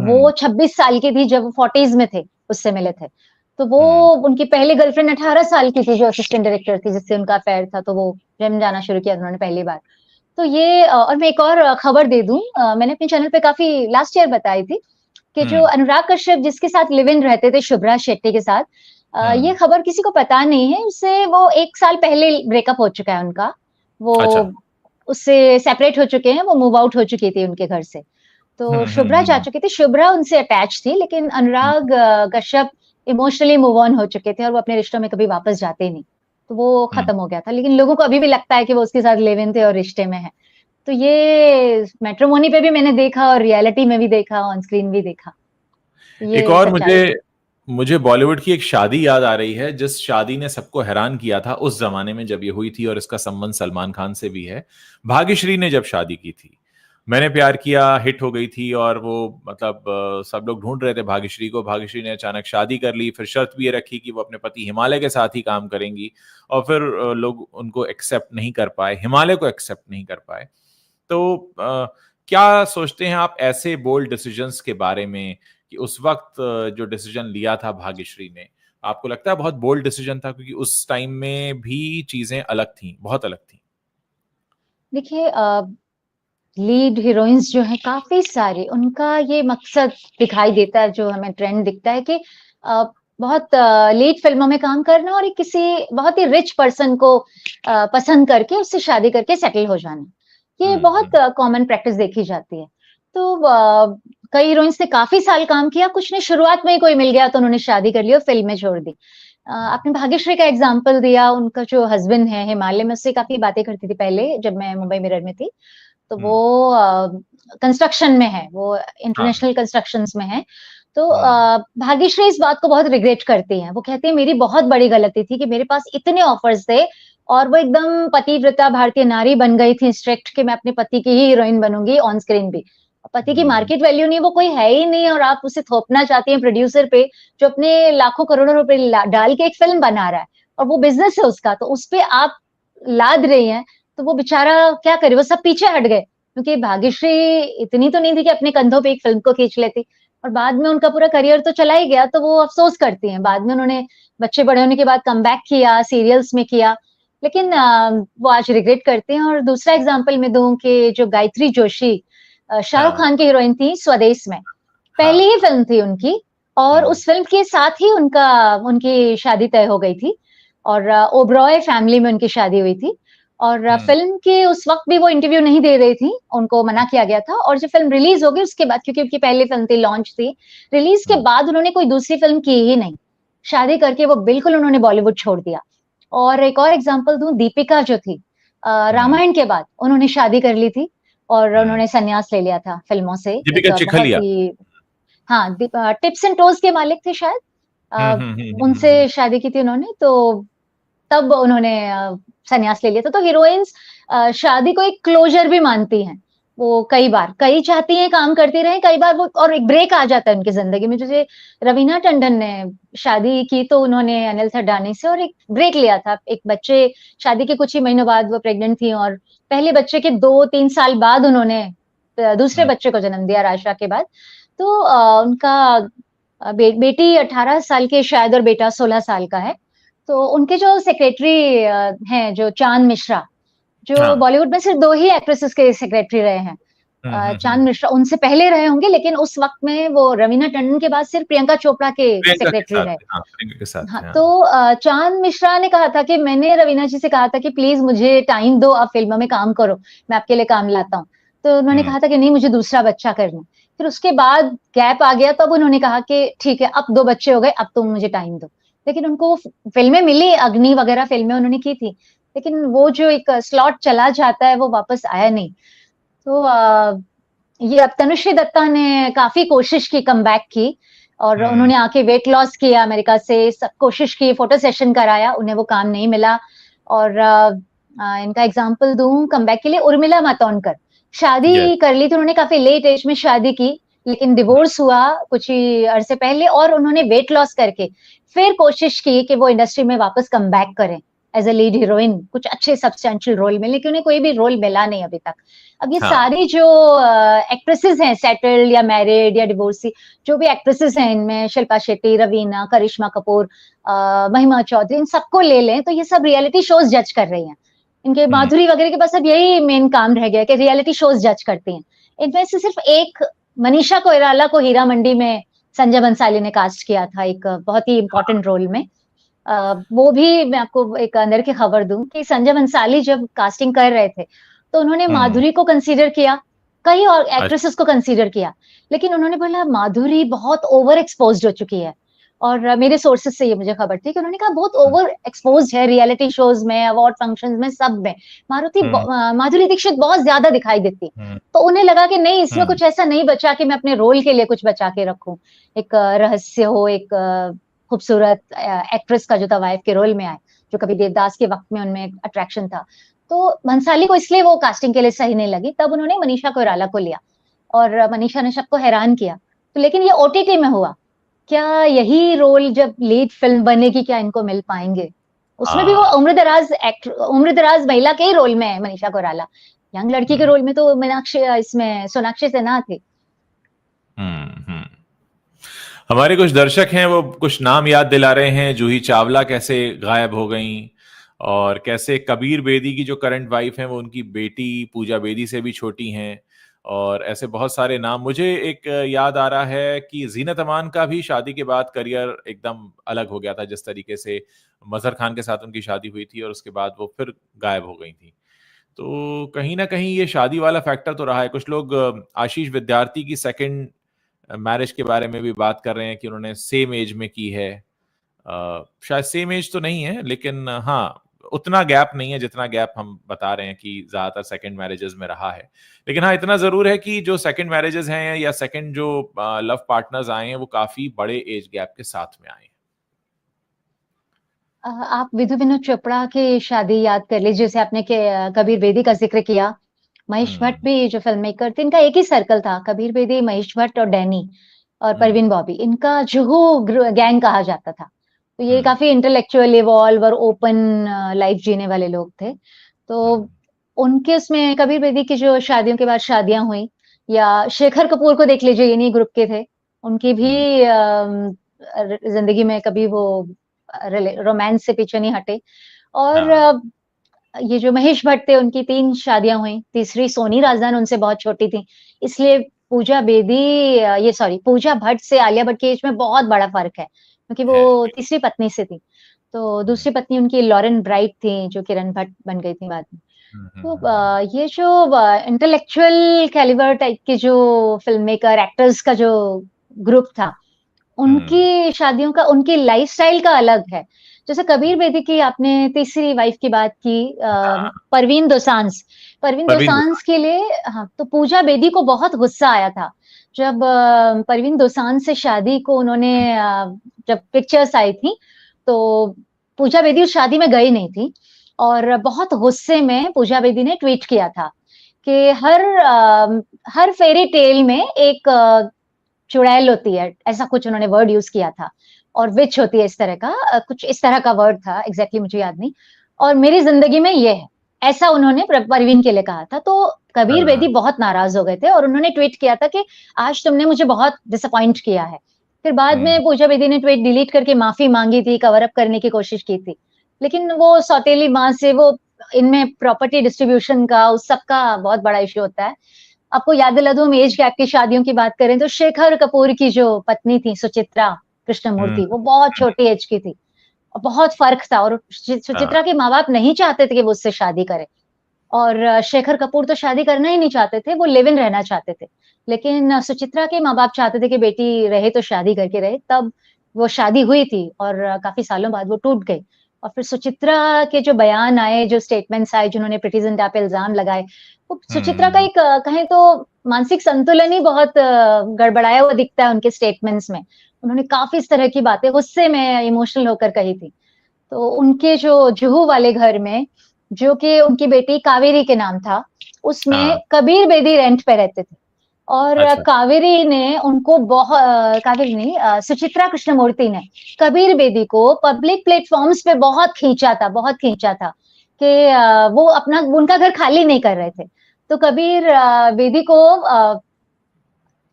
वो 26 साल की थी जब 40s में थे, उससे मिले थे। तो वो उनकी पहली गर्लफ्रेंड 18 साल की थी, जो असिस्टेंट डायरेक्टर थी, जिससे उनका अफेयर था। तो वो जिम जाना शुरू किया उन्होंने पहली बार। तो ये और मैं एक और खबर दे दूं, मैंने अपने चैनल पे काफी लास्ट ईयर बताई थी कि जो अनुराग कश्यप जिसके साथ लिव इन रहते थे शुभ्रा शेट्टी के साथ, ये खबर किसी को पता नहीं है, उससे वो 1 साल पहले ब्रेकअप हो चुका है उनका। वो उससे सेपरेट हो चुके हैं, वो मूव आउट हो चुकी थी उनके घर से। तो शुभ्रा जा चुकी थी, शुभ्रा उनसे अटैच थी, लेकिन Anurag Kashyap emotionally move on हो चुके थे और वो अपने रिश्तों में कभी वापस जाते नहीं। तो वो खत्म हो गया था। लेकिन लोगों को अभी भी लगता है कि वो उसके साथ लिव इन थे और रिश्ते में है। तो ये मैट्रिमोनी पे भी मैंने देखा और रियलिटी में भी देखा, ऑन स्क्रीन भी देखा। एक और मुझे बॉलीवुड की एक शादी याद आ रही है, जिस शादी ने सबको हैरान किया था उस जमाने में जब ये हुई थी, और इसका संबंध सलमान खान से भी है। भाग्यश्री ने जब शादी की थी, मैंने प्यार किया हिट हो गई थी और वो मतलब सब लोग ढूंढ रहे थे भाग्यश्री को। भाग्यश्री ने अचानक शादी कर ली, फिर शर्त भी ये रखी कि वो अपने पति हिमालय के साथ ही काम करेंगी, और फिर लोग उनको एक्सेप्ट नहीं कर पाए, हिमालय को एक्सेप्ट नहीं कर पाए। तो क्या सोचते हैं आप ऐसे बोल्ड डिसीजंस के बारे में कि उस वक्त जो डिसीजन लिया था भाग्यश्री ने, आपको लगता है बहुत बोल्ड डिसीजन था? क्योंकि उस टाइम में भी चीजें अलग थी, बहुत अलग थी। देखिए, लीड हीरोइंस जो है काफी सारी, उनका ये मकसद दिखाई देता है, जो हमें ट्रेंड दिखता है कि बहुत लीड फिल्मों में काम करना और किसी बहुत ही रिच पर्सन को पसंद करके उससे शादी करके सेटल हो जाना। ये बहुत कॉमन प्रैक्टिस देखी जाती है। तो कई हीरोइंस ने काफी साल काम किया, कुछ ने शुरुआत में ही कोई मिल गया तो उन्होंने शादी कर ली और फिल्में छोड़ दी। आपने भाग्यश्री का एग्जाम्पल दिया, उनका जो हस्बैंड है हिमालय में, उससे काफी बातें करती थी पहले जब मैं मुंबई मिरर में थी। तो वो कंस्ट्रक्शन में है, वो हाँ। इंटरनेशनल कंस्ट्रक्शंस में है। तो हम्म। भाग्यश्री इस बात को बहुत रिग्रेट करती हैं। वो कहती है मेरी बहुत बड़ी गलती थी कि मेरे पास इतने ऑफर्स थे और वो एकदम पतिव्रता भारतीय नारी बन गई थी स्ट्रिक्ट कि मैं अपने पति की ही हीरोइन बनूंगी ऑन स्क्रीन भी। पति की हम्म। मार्केट वैल्यू नहीं, वो कोई है ही नहीं और आप उसे थोपना चाहती हैं प्रोड्यूसर पे जो अपने लाखों करोड़ों रुपए डाल के एक फिल्म बना रहा है और वो बिजनेस है उसका, तो उस पे आप लाद रही हैं। तो वो बेचारा क्या करे, वो सब पीछे हट गए क्योंकि भाग्यश्री इतनी तो नहीं थी कि अपने कंधों पे एक फिल्म को खींच लेती। और बाद में उनका पूरा करियर तो चला ही गया, तो वो अफसोस करती हैं। बाद में उन्होंने बच्चे बड़े होने के बाद कमबैक किया, सीरियल्स में किया, लेकिन वो आज रिग्रेट करते हैं। और दूसरा एग्जांपल मैं दूं कि जो गायत्री जोशी शाहरुख हाँ। खान की हीरोइन थी स्वदेश में, पहली हाँ। ही फिल्म थी उनकी और हम्म। उस फिल्म के साथ ही उनकी शादी तय हो गई थी और ओबरॉय फैमिली में उनकी शादी हुई थी। और हम्म। फिल्म के उस वक्त भी वो इंटरव्यू नहीं दे रही थी, उनको मना किया गया था। और जब फिल्म रिलीज हो गई उसके बाद, क्योंकि उनकी पहली फिल्म थी, लॉन्च थी, रिलीज के हम्म। बाद उन्होंने कोई दूसरी फिल्म की ही नहीं। शादी करके वो बिल्कुल उन्होंने बॉलीवुड छोड़ दिया। और एक और एग्जांपल दूं, दीपिका जो थी, हम्म। रामायण के बाद उन्होंने शादी कर ली थी और हम्म। उन्होंने संन्यास ले लिया था फिल्मों से। दीपिका एक बहुत चिखलिया। ही, हाँ, टिप्स एंड टोज के मालिक थे शायद, हम्म। अ, हम्म। उनसे शादी की थी उन्होंने। तो तब उन्होंने संन्यास ले लिया था। तो हीरोइंस शादी को एक क्लोजर भी मानती हैं। वो कई बार, कई चाहती हैं काम करती रहें, कई बार वो और एक ब्रेक आ जाता है उनकी जिंदगी में। जैसे रवीना टंडन ने शादी की तो उन्होंने अनिल थड्डानी से और एक ब्रेक लिया था। एक बच्चे, शादी के कुछ ही महीनों बाद वो प्रेग्नेंट थी और पहले बच्चे के 2-3 साल बाद उन्होंने दूसरे हम्म। बच्चे को जन्म दिया राशा के बाद। तो उनका बेटी 18 साल की शायद और बेटा 16 साल का है। तो उनके जो सेक्रेटरी हैं, जो चांद मिश्रा, जो हाँ। बॉलीवुड में सिर्फ 2 ही एक्ट्रेसेस के सेक्रेटरी रहे हैं। चांद मिश्रा उनसे पहले रहे होंगे, लेकिन उस वक्त में वो रवीना टंडन के बाद सिर्फ प्रियंका चोपड़ा के प्रियंका के सेक्रेटरी साथ रहे। थे, हाँ, प्रियंका के साथ हाँ, थे, हाँ। तो चांद मिश्रा ने कहा था कि मैंने रवीना जी से कहा था कि प्लीज मुझे टाइम दो, आप फिल्मों में काम करो, मैं आपके लिए काम लाता हूँ। तो उन्होंने हम्म। कहा था कि नहीं, मुझे दूसरा बच्चा करना। फिर उसके बाद गैप आ गया, तब उन्होंने कहा कि ठीक है, अब 2 बच्चे हो गए, अब तुम मुझे टाइम दो। लेकिन उनको फिल्में मिली, अग्नि वगैरह फिल्में उन्होंने की थी, लेकिन वो जो एक स्लॉट चला जाता है वो वापस आया नहीं। तो ये अब तनुश्री दत्ता ने काफी कोशिश की, कमबैक की और हम्म। उन्होंने आके वेट लॉस किया अमेरिका से, सब कोशिश की, फोटो सेशन कराया, उन्हें वो काम नहीं मिला। और इनका एग्जांपल दूं कमबैक के लिए, उर्मिला मातोंडकर, यस। शादी कर ली थी उन्होंने, काफी लेट एज में शादी की, लेकिन डिवोर्स हुआ कुछ ही अरसे पहले और उन्होंने वेट लॉस करके फिर कोशिश की कि वो इंडस्ट्री में वापस कमबैक करें एज अ लीड हीरोइन, कुछ अच्छे सब्सटेंशियल रोल में, लेकिन उन्हें कोई भी रोल मिला नहीं अभी तक। अब ये हाँ। सारी जो एक्ट्रेसेस हैं, सेटल्ड या मैरिड या डिवोर्सी, जो भी एक्ट्रेसेस हैं इनमें, शिल्पा शेट्टी, रवीना, करिश्मा कपूर, महिमा चौधरी, इन सबको ले लें तो ये सब रियलिटी शोज जज कर रही हैं। इनके हम्म। माधुरी वगैरह के पास अब यही मेन काम रह गया कि रियलिटी शोज जज करती हैं। इनमें से सिर्फ एक मनीषा कोइराला को हीरा मंडी में संजय बंसाली ने कास्ट किया था एक बहुत ही इंपॉर्टेंट रोल में। वो भी मैं आपको एक अंदर की खबर दूं कि संजय बंसाली जब कास्टिंग कर रहे थे तो उन्होंने हम्म। माधुरी को कंसीडर किया, कई और अच्छा। एक्ट्रेसेस को कंसीडर किया, लेकिन उन्होंने बोला माधुरी बहुत ओवर एक्सपोज्ड हो चुकी है। और मेरे सोर्सेस से ये मुझे खबर थी कि उन्होंने कहा बहुत ओवर एक्सपोज्ड है रियलिटी शोज में, अवार्ड फंक्शंस में, सब में हम्म। माधुरी दीक्षित बहुत ज्यादा दिखाई देती है। हम्म। तो उन्हें लगा कि नहीं, इसमें हम्म। कुछ ऐसा नहीं बचा कि मैं अपने रोल के लिए कुछ बचा के रखूं, एक रहस्य हो, एक खूबसूरत एक्ट्रेस का जो था वाइफ के रोल में आए, जो कभी देवदास के वक्त में उनमें अट्रैक्शन था। तो भंसाली को इसलिए वो कास्टिंग के लिए सही नहीं लगी, तब उन्होंने मनीषा कोइराला को लिया और मनीषा ने सबको हैरान किया। तो लेकिन ये ओटीटी में हुआ, क्या यही रोल जब लीड फिल्म बनेगी क्या इनको मिल पाएंगे? उसमें भी वो हाँ। उम्र दराज महिला के ही रोल में है मनीषा कोइराला। यंग लड़की के हम्म। रोल में तो मीनाक्षी, इसमें सोनाक्षी सिन्हा थी। हम्म। हमारे कुछ दर्शक हैं, वो कुछ नाम याद दिला रहे हैं, जूही चावला कैसे गायब हो गईं, और कैसे कबीर बेदी की जो करंट वाइफ हैं वो उनकी बेटी पूजा बेदी से भी छोटी हैं, और ऐसे बहुत सारे नाम। मुझे एक याद आ रहा है कि जीनत अमान का भी शादी के बाद करियर एकदम अलग हो गया था, जिस तरीके से मजहर खान के साथ उनकी शादी हुई थी और उसके बाद वो फिर गायब हो गई थी। तो कहीं ना कहीं ये शादी वाला फैक्टर तो रहा है। कुछ लोग आशीष विद्यार्थी की सेकंड मैरिज के बारे में भी बात कर रहे हैं कि उन्होंने सेम एज में की है। शायद सेम एज तो नहीं है, लेकिन हाँ, उतना गैप नहीं है जितना गैप हम बता रहे हैं कि ज्यादातर सेकंड मैरिजेस में रहा है। लेकिन हाँ, इतना जरूर है कि जो सेकंड मैरिजेस हैं या सेकंड जो लव पार्टनर्स आए हैं वो काफी बड़े एज गैप के साथ में आए हैं। आप विधु विनोद चोपड़ा की शादी याद कर लीजिए, जैसे आपने कबीर बेदी का जिक्र किया। महेश भट्ट हम्म। भी जो फिल्म मेकर थे, इनका एक ही सर्कल था, कबीर बेदी, महेश भट्ट और डैनी और हम्म। परवीन बॉबी, इनका जुहू गैंग कहा जाता था। तो ये हम्म। काफी इंटेलेक्चुअल, इवॉल्व और ओपन लाइफ जीने वाले लोग थे। तो हम्म। उनके उसमें कबीर बेदी की जो शादियों के बाद शादियां हुई, या शेखर कपूर को देख लीजिए, इन्हीं ग्रुप के थे। उनकी भी हम्म। जिंदगी में कभी वो रोमांस से पीछे नहीं हटे। और हाँ। ये जो महेश भट्ट थे, उनकी 3 शादियां हुई, तीसरी सोनी राजदान उनसे बहुत छोटी थी। इसलिए पूजा बेदी, ये सॉरी, पूजा भट्ट से आलिया भट्ट के एज में बहुत बड़ा फर्क है, क्योंकि है। वो तीसरी पत्नी से थी। तो हम्म। दूसरी पत्नी उनकी लॉरेन ब्राइट थी, जो किरण भट्ट बन गई थी बाद में। हम्म। तो ये जो इंटेलेक्चुअल कैलिबर टाइप के जो फिल्म मेकर एक्टर्स का जो ग्रुप था, हम्म। उनकी शादियों का, उनकी लाइफस्टाइल का अलग है। जैसे कबीर बेदी की आपने तीसरी वाइफ की बात की, हाँ। परवीन दोसांझ। परवीन परवीन दोसांझ दोसांझ। के लिए, हाँ, तो पूजा बेदी को बहुत गुस्सा आया था जब परवीन दोसांझ से शादी को उन्होंने, जब पिक्चर्स आई थी, तो पूजा बेदी उस शादी में गई नहीं थी। और बहुत गुस्से में पूजा बेदी ने ट्वीट किया था कि हर फेरी टेल में एक चुड़ैल होती है, ऐसा कुछ उन्होंने वर्ड यूज किया था। और विच होती है, इस तरह का कुछ इस तरह का वर्ड था, एग्जैक्टली मुझे याद नहीं। और मेरी जिंदगी में ये है, ऐसा उन्होंने परवीन के लिए कहा था। तो कबीर बेदी हाँ। बहुत नाराज हो गए थे और उन्होंने ट्वीट किया था कि आज तुमने मुझे बहुत डिसअपॉइंट किया है। फिर बाद हम्म। में पूजा बेदी ने ट्वीट डिलीट करके माफी मांगी थी, कवर अप करने की कोशिश की थी। लेकिन वो सौतेली माँ से वो, इनमें प्रॉपर्टी डिस्ट्रीब्यूशन का, उस सब का बहुत बड़ा इश्यू होता है। आपको याद दिला दूं, हम एज गैप की शादियों की बात करें तो शेखर कपूर की जो पत्नी थी सुचित्रा हम्म। कृष्णमूर्ति, वो बहुत छोटी एज की थी और बहुत फर्क था। और हाँ। सुचित्रा के माँ बाप नहीं चाहते थे कि वो उससे शादी करे। और शेखर कपूर तो शादी करना ही नहीं चाहते थे, वो लिव इन रहना चाहते थे। लेकिन सुचित्रा के माँ बाप चाहते थे कि बेटी रहे तो शादी करके रहे। तब वो शादी हुई थी और काफी सालों बाद वो टूट गई। और फिर सुचित्रा के जो बयान आए, जो स्टेटमेंट्स आए, जिन्होंने प्रीति जिंटा पे इल्जाम लगाए, वो सुचित्रा का हम्म। एक कहें तो मानसिक संतुलन ही बहुत गड़बड़ाया हुआ दिखता है उनके स्टेटमेंट्स में। उन्होंने काफी इस तरह की बातें गुस्से में, इमोशनल होकर कही थी। तो उनके जो जुहू वाले घर में, जो कि उनकी बेटी कावेरी के नाम था, उसमें हाँ। कबीर बेदी रेंट पे रहते थे। और अच्छा। कावेरी ने उनको बहुत, कावेरी नहीं, सुचित्रा कृष्णमूर्ति ने कबीर बेदी को पब्लिक प्लेटफॉर्म्स पे बहुत खींचा था, बहुत खींचा था कि वो अपना, उनका घर खाली नहीं कर रहे थे। तो कबीर बेदी को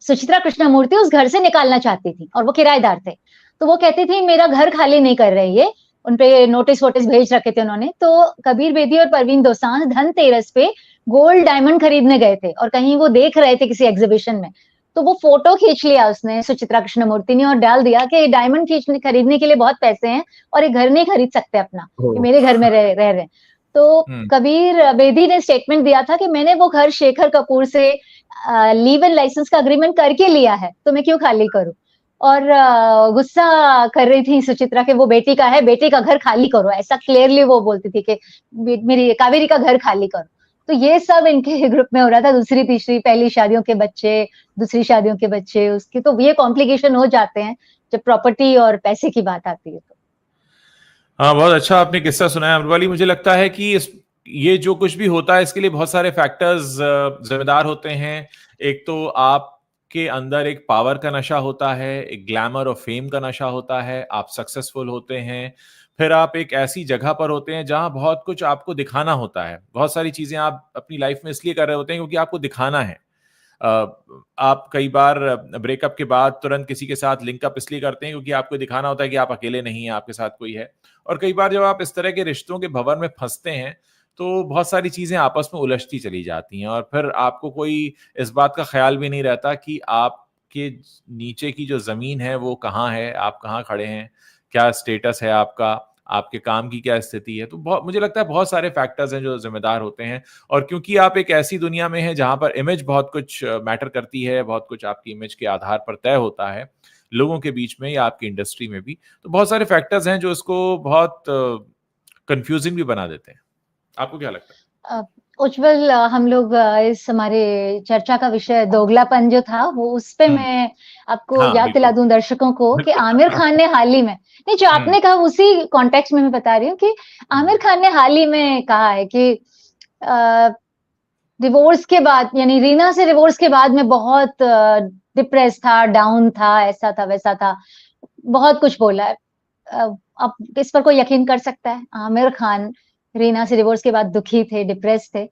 सुचित्रा कृष्णमूर्ति उस घर से निकालना चाहती थी और वो किराएदार थे। तो वो कहती थी मेरा घर खाली नहीं कर रहे ये, उनपे नोटिस वोटिस भेज रखे थे उन्होंने। तो कबीर बेदी और परवीन दोसांझ धनतेरस पे गोल्ड डायमंड खरीदने गए थे और कहीं वो देख रहे थे किसी एग्जीबिशन में। तो वो फोटो खींच लिया उसने, सुचित्रा कृष्णमूर्ति ने, और डाल दिया कि डायमंड खींचने खरीदने के लिए बहुत पैसे हैं और ये घर नहीं खरीद सकते अपना, ये ओह। मेरे घर में रह रहे हैं। तो हम्म। कबीर बेदी ने स्टेटमेंट दिया था कि मैंने वो घर शेखर कपूर से लीव एंड लाइसेंस का अग्रीमेंट करके लिया है, तो मैं क्यों खाली करूं। और गुस्सा कर रही थी सुचित्रा के, वो बेटी का है, बेटी का घर खाली करो, ऐसा क्लियरली वो बोलती थी कि मेरी कावेरी का घर खाली करो। तो ये सब इनके ग्रुप में हो रहा था। दूसरी तीसरी पहली शादियों के बच्चे, दूसरी शादियों के बच्चे, उसकी तो ये कॉम्प्लिकेशन हो जाते हैं जब प्रॉपर्टी और पैसे की बात आती है तो। हाँ, बहुत अच्छा आपने किस्सा सुनाया अमरवाली। मुझे लगता है कि ये जो कुछ भी होता है इसके लिए बहुत सारे फैक्टर्स जिम्मेदार होते हैं। एक तो आपके अंदर एक पावर का नशा होता है, एक ग्लैमर और फेम का नशा होता है, आप सक्सेसफुल होते हैं। फिर आप एक ऐसी जगह पर होते हैं जहां बहुत कुछ आपको दिखाना होता है। बहुत सारी चीजें आप अपनी लाइफ में इसलिए कर रहे होते हैं क्योंकि आपको दिखाना है। आप कई बार ब्रेकअप के बाद तुरंत किसी के साथ लिंकअप इसलिए करते हैं क्योंकि आपको दिखाना होता है कि आप अकेले नहीं हैं, आपके साथ कोई है। और कई बार जब आप इस तरह के रिश्तों के भंवर में फंसते हैं तो बहुत सारी चीजें आपस में उलझती चली जाती हैं और फिर आपको कोई इस बात का ख्याल भी नहीं रहता कि आपके नीचे की जो जमीन है वो कहाँ है, आप कहाँ खड़े हैं, क्या स्टेटस है आपका। आपके काम की क्या स्थिति है। तो बहुत, मुझे लगता है बहुत सारे फैक्टर्स हैं जो जिम्मेदार होते हैं, और क्योंकि आप एक ऐसी दुनिया में हैं जहां पर इमेज बहुत कुछ मैटर करती है, बहुत कुछ आपकी इमेज के आधार पर तय होता है लोगों के बीच में या आपकी इंडस्ट्री में भी, तो बहुत सारे फैक्टर्स हैं जो इसको बहुत कंफ्यूजिंग भी बना देते हैं। आपको क्या लगता है? उज्जवल, हम लोग इस हमारे चर्चा का विषय दोगलापन जो था वो उस पे मैं आपको हाँ, याद दिला बिल्कुल। दूं दर्शकों को कि बिल्कुल। आमिर खान ने हाल ही में, नहीं जो आपने कहा उसी कॉन्टेक्स्ट में मैं बता रही हूँ कि आमिर खान ने हाल ही में कहा है कि डिवोर्स के बाद, यानी रीना से डिवोर्स के बाद मैं बहुत डिप्रेस था, डाउन था, ऐसा था वैसा था, बहुत कुछ बोला है। अब इस पर कोई यकीन कर सकता है? आमिर खान रीना से डिवोर्स के बाद दुखी थे, डिप्रेस थे,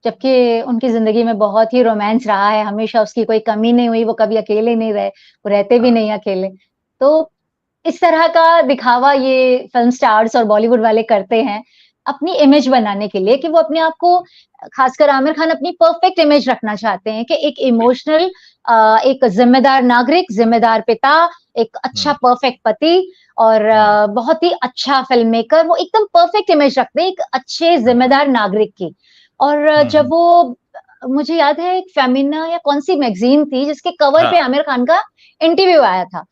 जबकि उनकी जिंदगी में बहुत ही रोमांस रहा है, हमेशा उसकी कोई कमी नहीं हुई, वो कभी अकेले नहीं रहे, वो रहते भी नहीं अकेले। तो इस तरह का दिखावा ये फिल्म स्टार्स और बॉलीवुड वाले करते हैं अपनी इमेज बनाने के लिए, कि वो अपने आप को, खासकर आमिर खान अपनी परफेक्ट इमेज रखना चाहते हैं कि एक इमोशनल, एक जिम्मेदार नागरिक, जिम्मेदार पिता, एक अच्छा परफेक्ट पति और बहुत ही अच्छा फिल्म मेकर, वो एकदम परफेक्ट इमेज रखते हैं एक अच्छे जिम्मेदार नागरिक की। और जब वो, मुझे याद है एक फेमिना या कौन सी मैगजीन थी जिसके कवर पे आमिर खान का इंटरव्यू आया था,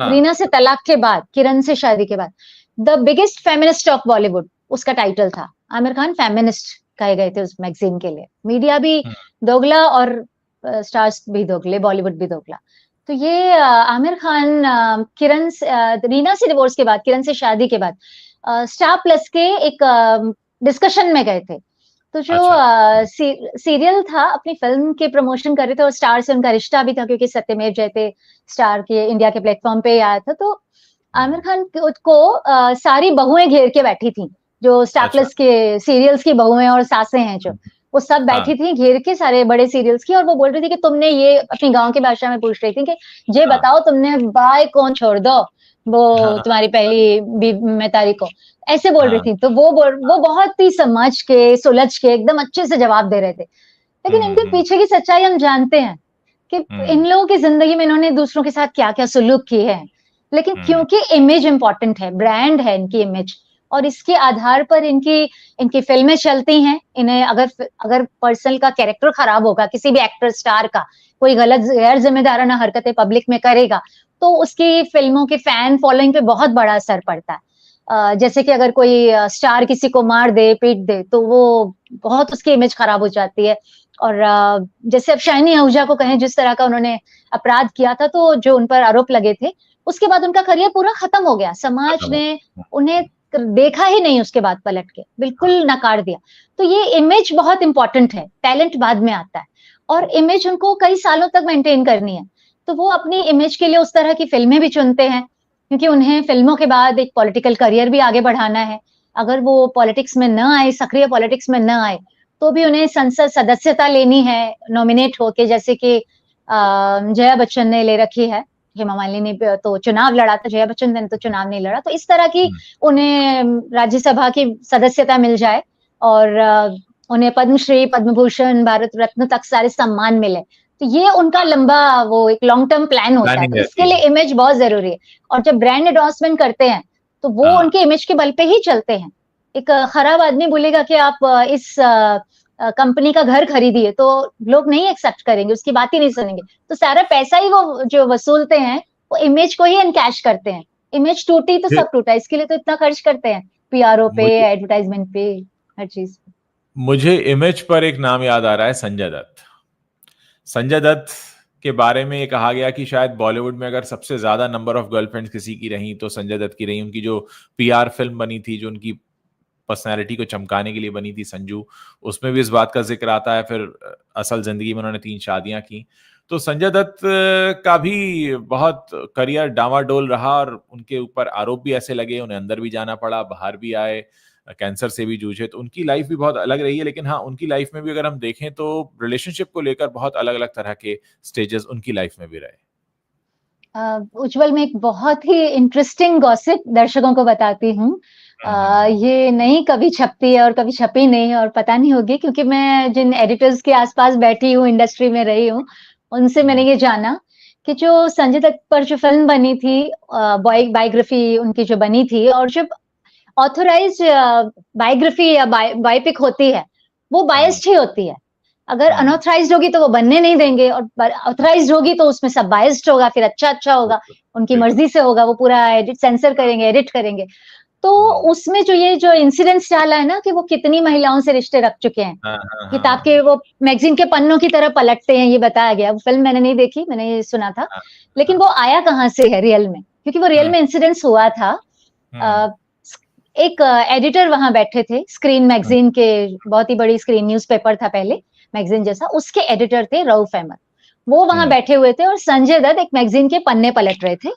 रीना से तलाक के बाद, किरण से शादी के बाद, the biggest feminist of Bollywood उसका टाइटल था। आमिर खान फेमिनिस्ट कहे गए थे उस मैगजीन के लिए। मीडिया भी दोगला और स्टार्स भी दोगले, बॉलीवुड भी दोगला। तो ये आमिर खान रीना से डिवोर्स के बाद, किरण से शादी के बाद स्टार प्लस के एक डिस्कशन में गए थे। तो जो सीरियल था, अपनी फिल्म के प्रमोशन कर रहे थे और स्टार से उनका रिश्ता भी था, क्योंकि सत्यमेव जयते स्टार के इंडिया के प्लेटफॉर्म पे आया था। तो आमिर खान को सारी बहुएं घेर के बैठी थी, जो स्टार प्लस के सीरियल्स की बहुएं और सासें हैं जो, वो सब बैठी थी घेर के सारे बड़े सीरियल्स की, और वो बोल रही थी कि तुमने ये, अपनी गांव की भाषा में पूछ रही थी कि ये बताओ तुमने बाय कौन छोड़ दो, वो तुम्हारी पहली मेहतारी को, ऐसे बोल रही थी। तो वो बहुत ही समझ के, सुलझ के एकदम अच्छे से जवाब दे रहे थे। लेकिन इनके पीछे की सच्चाई हम जानते हैं कि इन लोगों की जिंदगी में इन्होंने दूसरों के साथ क्या क्या सुलूक किए हैं, लेकिन क्योंकि इमेज इंपॉर्टेंट है, ब्रांड है इनकी इमेज, और इसके आधार पर इनकी फिल्में चलती हैं। इन्हें अगर पर्सन का कैरेक्टर खराब होगा, किसी भी एक्टर स्टार का कोई गलत गैर जिम्मेदाराना हरकतें पब्लिक में करेगा, तो उसकी फिल्मों के फैन फॉलोइंग पे बहुत बड़ा असर पड़ता है। जैसे कि अगर कोई स्टार किसी को मार दे, पीट दे, तो वो बहुत उसकी इमेज खराब हो जाती है। और जैसे अब शाइनी आहूजा को कहें, जिस तरह का उन्होंने अपराध किया था, तो जो उन पर आरोप लगे थे, उसके बाद उनका करियर पूरा खत्म हो गया। समाज ने उन्हें देखा ही नहीं, उसके बाद पलट के बिल्कुल नकार दिया। तो ये इमेज बहुत इंपॉर्टेंट है, टैलेंट बाद में आता है, और इमेज उनको कई सालों तक मेंटेन करनी है। तो वो अपनी इमेज के लिए उस तरह की फिल्में भी चुनते हैं, क्योंकि उन्हें फिल्मों के बाद एक पॉलिटिकल करियर भी आगे बढ़ाना है। अगर वो पॉलिटिक्स में न आए, सक्रिय पॉलिटिक्स में न आए, तो भी उन्हें संसद सदस्यता लेनी है नॉमिनेट होके, जैसे कि जया बच्चन ने ले रखी है। हेमा मालिनी ने तो चुनाव लड़ा था, जया बच्चन ने तो चुनाव नहीं लड़ा। तो इस तरह की उन्हें राज्यसभा की सदस्यता मिल जाए, और उन्हें पद्मश्री, पद्म भूषण, भारत रत्न तक सारे सम्मान मिले। तो ये उनका लंबा, वो एक लॉन्ग टर्म प्लान होता है। तो इसके लिए इमेज बहुत जरूरी है। और जब ब्रांड एंडोर्समेंट करते हैं, तो वो उनके इमेज के बल पे ही चलते हैं। एक खराब आदमी बोलेगा कि आप इस कंपनी का घर खरीदिए, तो लोग नहीं एक्सेप्ट करेंगे, उसकी बात ही नहीं सुनेंगे। तो सारा पैसा ही वो जो वसूलते हैं, वो इमेज को ही एनकैश करते हैं। इमेज टूटी तो सब टूटा, इसके लिए तो इतना खर्च करते हैं, पीआरओ पे, एडवर्टाइजमेंट पे, हर चीज पे। मुझे इमेज पर एक नाम याद आ रहा है, संजय दत्त। संजय दत्त के बारे में ये कहा गया कि शायद बॉलीवुड में अगर सबसे ज्यादा नंबर ऑफ गर्लफ्रेंड्स किसी की रही तो संजय दत्त की रही। उनकी जो पीआर फिल्म बनी थी, जो उनकी पर्सनैलिटी को चमकाने के लिए बनी थी, संजू, उसमें भी इस बात का जिक्र आता है। फिर असल जिंदगी में उन्होंने 3 शादियां की। तो संजय दत्त का भी बहुत करियर डामाडोल रहा, और उनके ऊपर आरोप भी ऐसे लगे, उन्हें अंदर भी जाना पड़ा, बाहर भी आए, कैंसर से भी जूझे। तो उनकी लाइफ भी बहुत अलग रही है। लेकिन हाँ, उनकी लाइफ में भी अगर हम देखें तो रिलेशनशिप को लेकर बहुत अलग अलग तरह के स्टेजेस उनकी लाइफ में भी रहे। उज्जवल, में एक बहुत ही इंटरेस्टिंग गॉसिप दर्शकों को बताती हूँ। ये नहीं कभी छपती है और कभी छपी नहीं है, और पता नहीं होगी, क्योंकि मैं जिन एडिटर्स के आसपास बैठी हूँ, इंडस्ट्री में रही हूँ, उनसे मैंने ये जाना कि जो संजय दत्त पर जो फिल्म बनी थी, बायोग्राफी उनकी जो बनी थी, और जब ऑथोराइज्ड बायोग्राफी या बायोपिक होती है, वो बायस्ड ही होती है। अगर अनऑथराइज्ड होगी तो वो बनने नहीं देंगे, और ऑथराइज्ड होगी तो उसमें सब बायस्ड होगा, फिर अच्छा होगा, उनकी मर्जी से होगा, वो पूरा एडिट सेंसर करेंगे, एडिट करेंगे। तो उसमें जो ये जो इंसिडेंट्स डाला है ना कि वो कितनी महिलाओं से रिश्ते रख चुके हैं, किताब के वो मैगजीन के पन्नों की तरह पलटते हैं, ये बताया गया। वो फिल्म मैंने नहीं देखी, मैंने ये सुना था, लेकिन वो आया कहाँ से है रियल में, क्योंकि वो रियल में इंसिडेंट्स हुआ था। एक एडिटर वहां बैठे थे, स्क्रीन मैगजीन के, बहुत ही बड़ी स्क्रीन न्यूज़पेपर था पहले, मैगजीन जैसा, उसके एडिटर थे रऊफ अहमद। वो वहां बैठे हुए थे और संजय दत्त एक मैगजीन के पन्ने पलट रहे थे,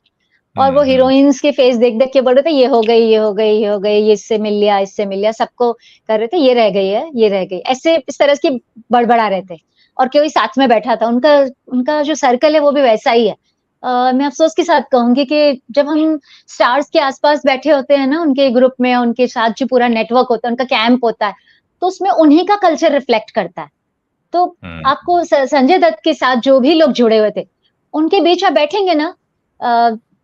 और वो हीरोइंस के फेस देख देख के बोल रहे थे, ये हो गई, ये हो गई, ये हो गई, ये इससे मिल लिया, इससे मिल लिया, सबको कर रहे थे, ये रह गई है, ये रह गई, ऐसे इस तरह की बड़बड़ा रहे थे। और कोई साथ में बैठा था, उनका उनका जो सर्कल है वो भी वैसा ही है। मैं अफसोस के साथ कहूंगी कि जब हम स्टार्स के आसपास बैठे होते हैं ना, उनके ग्रुप में, उनके साथ जो पूरा नेटवर्क होता है, उनका कैंप होता है, तो उसमें उन्हीं का कल्चर रिफ्लेक्ट करता है। तो आपको संजय दत्त के साथ जो भी लोग जुड़े हुए थे, उनके बीच आप बैठेंगे ना,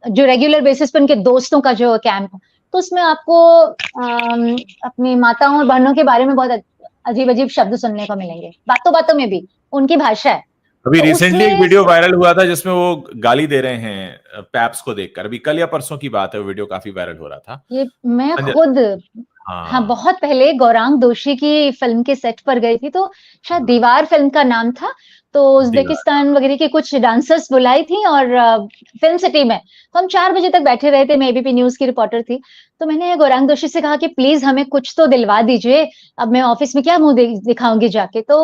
जो रेगुलर बेसिस पे उनके दोस्तों का जो कैंप, तो उसमें आपको अपनी माताओं और बहनों के बारे में बहुत अजीब अजीब शब्द सुनने को मिलेंगे, बातों बातों में भी उनकी भाषा है। अभी रिसेंटली एक वीडियो वायरल हुआ था जिसमें वो गाली दे रहे हैं पैप्स को देखकर, अभी कल या परसों की बात है, वो वीडियो काफी वायरल हो रहा था। ये मैं खुद हाँ बहुत पहले गौरांग दोषी की फिल्म के सेट पर गई थी, तो शायद दीवार फिल्म का नाम था, तो उज्बेकिस्तान वगैरह के कुछ डांसर्स बुलाई थी और फिल्म सिटी में, तो हम 4 बजे तक बैठे रहे थे, मैं एबीपी न्यूज की रिपोर्टर थी। तो मैंने गौरांग दोषी से कहा कि प्लीज हमें कुछ तो दिलवा दीजिए, अब मैं ऑफिस में क्या मुंह दिखाऊंगी जाके। तो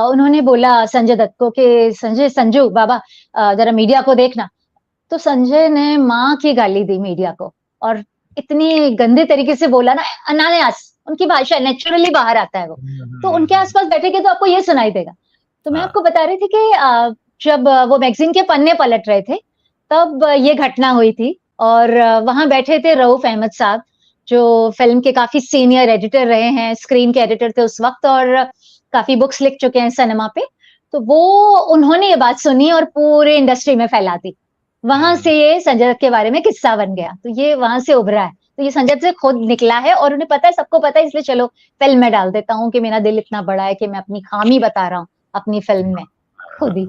उन्होंने बोला संजय दत्त को कि संजू बाबा जरा मीडिया को देखना। तो संजय ने माँ की गाली दी मीडिया को, और इतनी गंदे तरीके से बोला ना, अनायास उनकी भाषा नेचुरली बाहर आता है वो, तो उनके आसपास बैठेंगे तो आपको ये सुनाई देगा। तो मैं आपको बता रही थी कि जब वो मैगजीन के पन्ने पलट रहे थे, तब ये घटना हुई थी, और वहां बैठे थे रऊफ अहमद साहब, जो फिल्म के काफी सीनियर एडिटर रहे हैं, स्क्रीन के एडिटर थे उस वक्त, और काफी बुक्स लिख चुके हैं सिनेमा पे। तो वो उन्होंने ये बात सुनी और पूरे इंडस्ट्री में फैला दी। वहां से ये संजय दत्त के बारे में किस्सा बन गया, तो ये वहां से उभरा है। तो ये संजय दत्त से खुद निकला है, और उन्हें पता है, सबको पता है, इसलिए चलो फिल्म में डाल देता हूँ कि मेरा दिल इतना बड़ा है कि मैं अपनी खामी बता रहा हूँ अपनी फिल्म में खुद ही।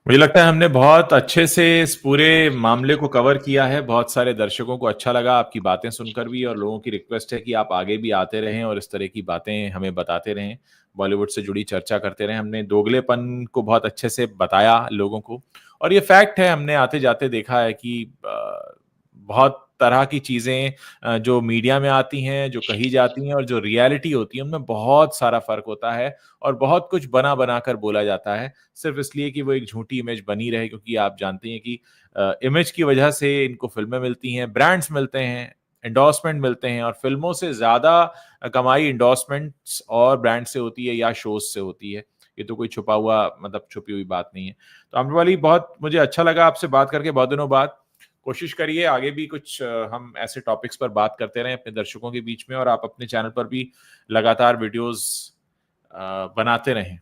मुझे लगता है हमने बहुत अच्छे से इस पूरे मामले को कवर किया है, बहुत सारे दर्शकों को अच्छा लगा आपकी बातें सुनकर भी, और लोगों की रिक्वेस्ट है कि आप आगे भी आते रहें और इस तरह की बातें हमें बताते रहें, बॉलीवुड से जुड़ी चर्चा करते रहें। हमने दोगलेपन को बहुत अच्छे से बताया लोगों को, और ये फैक्ट है, हमने आते जाते देखा है कि बहुत तरह की चीजें जो मीडिया में आती हैं, जो कही जाती हैं, और जो रियलिटी होती है, उनमें बहुत सारा फर्क होता है, और बहुत कुछ बना बना कर बोला जाता है, सिर्फ इसलिए कि वो एक झूठी इमेज बनी रहे। क्योंकि आप जानते हैं कि इमेज की वजह से इनको फिल्में मिलती हैं, ब्रांड्स मिलते हैं, एंडोर्समेंट मिलते हैं, और फिल्मों से ज्यादा कमाई एंडोर्समेंट्स और ब्रांड से होती है या शोज से होती है। ये तो कोई छुपा हुआ, मतलब छुपी हुई बात नहीं है। तो आम्रपाली, बहुत मुझे अच्छा लगा आपसे बात करके बहुत दिनों बाद। कोशिश करिए आगे भी कुछ हम ऐसे टॉपिक्स पर बात करते रहें अपने दर्शकों के बीच में, और आप अपने चैनल पर भी लगातार वीडियोस बनाते रहें।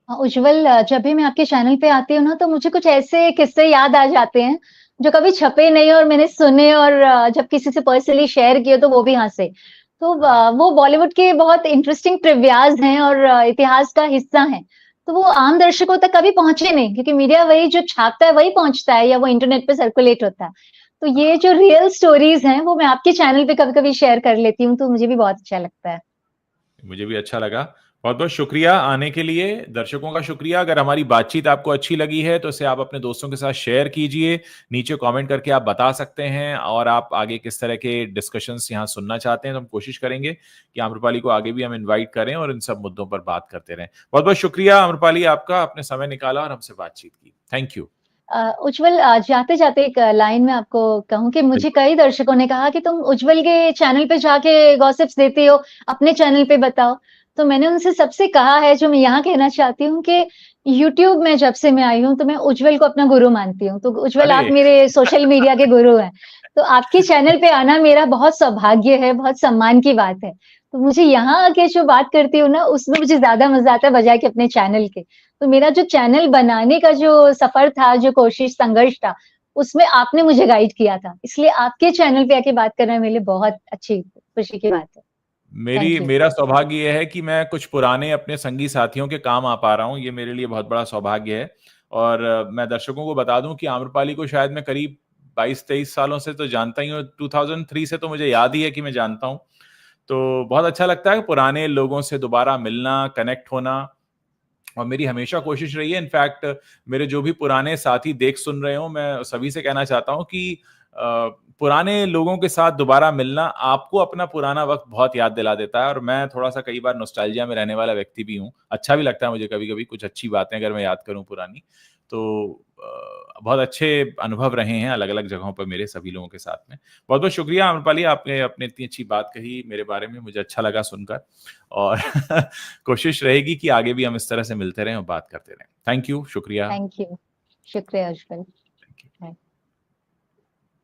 उज्जवल, जब भी मैं आपके चैनल पे आती हूँ ना, तो मुझे कुछ ऐसे किस्से याद आ जाते हैं जो कभी छपे नहीं और मैंने सुने, और जब किसी से पर्सनली शेयर किए तो वो भी हंसे। तो वो बॉलीवुड के बहुत इंटरेस्टिंग ट्रिवियाज हैं और इतिहास का हिस्सा हैं। तो वो आम दर्शकों तक कभी पहुंचे नहीं, क्योंकि मीडिया वही जो छापता है वही पहुंचता है, या वो इंटरनेट पे सर्कुलेट होता है। तो ये जो रियल स्टोरीज हैं वो मैं आपके चैनल पे कभी कभी शेयर कर लेती हूँ, तो मुझे भी बहुत अच्छा लगता है। मुझे भी अच्छा लगा। बहुत बहुत शुक्रिया आने के लिए, दर्शकों का शुक्रिया। अगर हमारी बातचीत आपको अच्छी लगी है तो इसे आप अपने दोस्तों के साथ शेयर कीजिए, नीचे कमेंट करके आप बता सकते हैं, और आप आगे किस तरह के डिस्कशंस यहाँ सुनना चाहते हैं, तो हम कोशिश करेंगे कि आम्रपाली को आगे भी हम इन्वाइट करें और इन सब मुद्दों पर बात करते रहें। बहुत बहुत शुक्रिया आम्रपाली आपका, आपने समय निकाला और हमसे बातचीत की। Thank you. उज्जवल, जाते जाते एक लाइन में आपको कहूं कि मुझे कई दर्शकों ने कहा कि तुम उज्जवल के चैनल पे जाके गॉसिप्स देती हो, अपने चैनल पे बताओ। तो मैंने उनसे सबसे कहा है, जो मैं यहाँ कहना चाहती हूँ, कि यूट्यूब में जब से मैं आई हूँ तो मैं उज्जवल को अपना गुरु मानती हूँ। तो उज्जवल, आप मेरे सोशल मीडिया के गुरु हैं, तो आपके चैनल पे आना मेरा बहुत सौभाग्य है, बहुत सम्मान की बात है। तो मुझे यहाँ आके जो बात करती हूँ ना, उसमें मुझे ज्यादा मजा आता है बजाय के अपने चैनल के। तो मेरा जो चैनल बनाने का जो सफर था, जो कोशिश, संघर्ष था, उसमें आपने मुझे गाइड किया था, इसलिए आपके चैनल पे आके बात करना मेरे लिए बहुत अच्छी खुशी की बात है। मेरा सौभाग्य यह है कि मैं कुछ पुराने अपने संगी साथियों के काम आ पा रहा हूँ, ये मेरे लिए बहुत बड़ा सौभाग्य है। और मैं दर्शकों को बता दूं कि आम्रपाली को शायद मैं करीब 22-23 सालों से तो जानता ही हूँ, 2003 से तो मुझे याद ही है कि मैं जानता हूँ। तो बहुत अच्छा लगता है पुराने लोगों से दोबारा मिलना, कनेक्ट होना। और मेरी हमेशा कोशिश रही है, इनफैक्ट मेरे जो भी पुराने साथी देख सुन रहे हो, मैं सभी से कहना चाहता हूँ कि पुराने लोगों के साथ दोबारा मिलना आपको अपना पुराना वक्त बहुत याद दिला देता है। और मैं थोड़ा सा कई बार नॉस्टैल्जिया में रहने वाला व्यक्ति भी हूँ। अच्छा भी लगता है मुझे कभी कभी कुछ अच्छी बातें अगर मैं याद करूँ पुरानी। तो बहुत अच्छे अनुभव रहे हैं अलग अलग जगहों पर मेरे सभी लोगों के साथ में। बहुत बहुत शुक्रिया आम्रपाली, आपने अपनी इतनी अच्छी बात कही मेरे बारे में, मुझे अच्छा लगा सुनकर। और कोशिश रहेगी कि आगे भी हम इस तरह से मिलते रहें और बात करते रहें। थैंक यू, शुक्रिया। थैंक यू, शुक्रिया उज्जवल।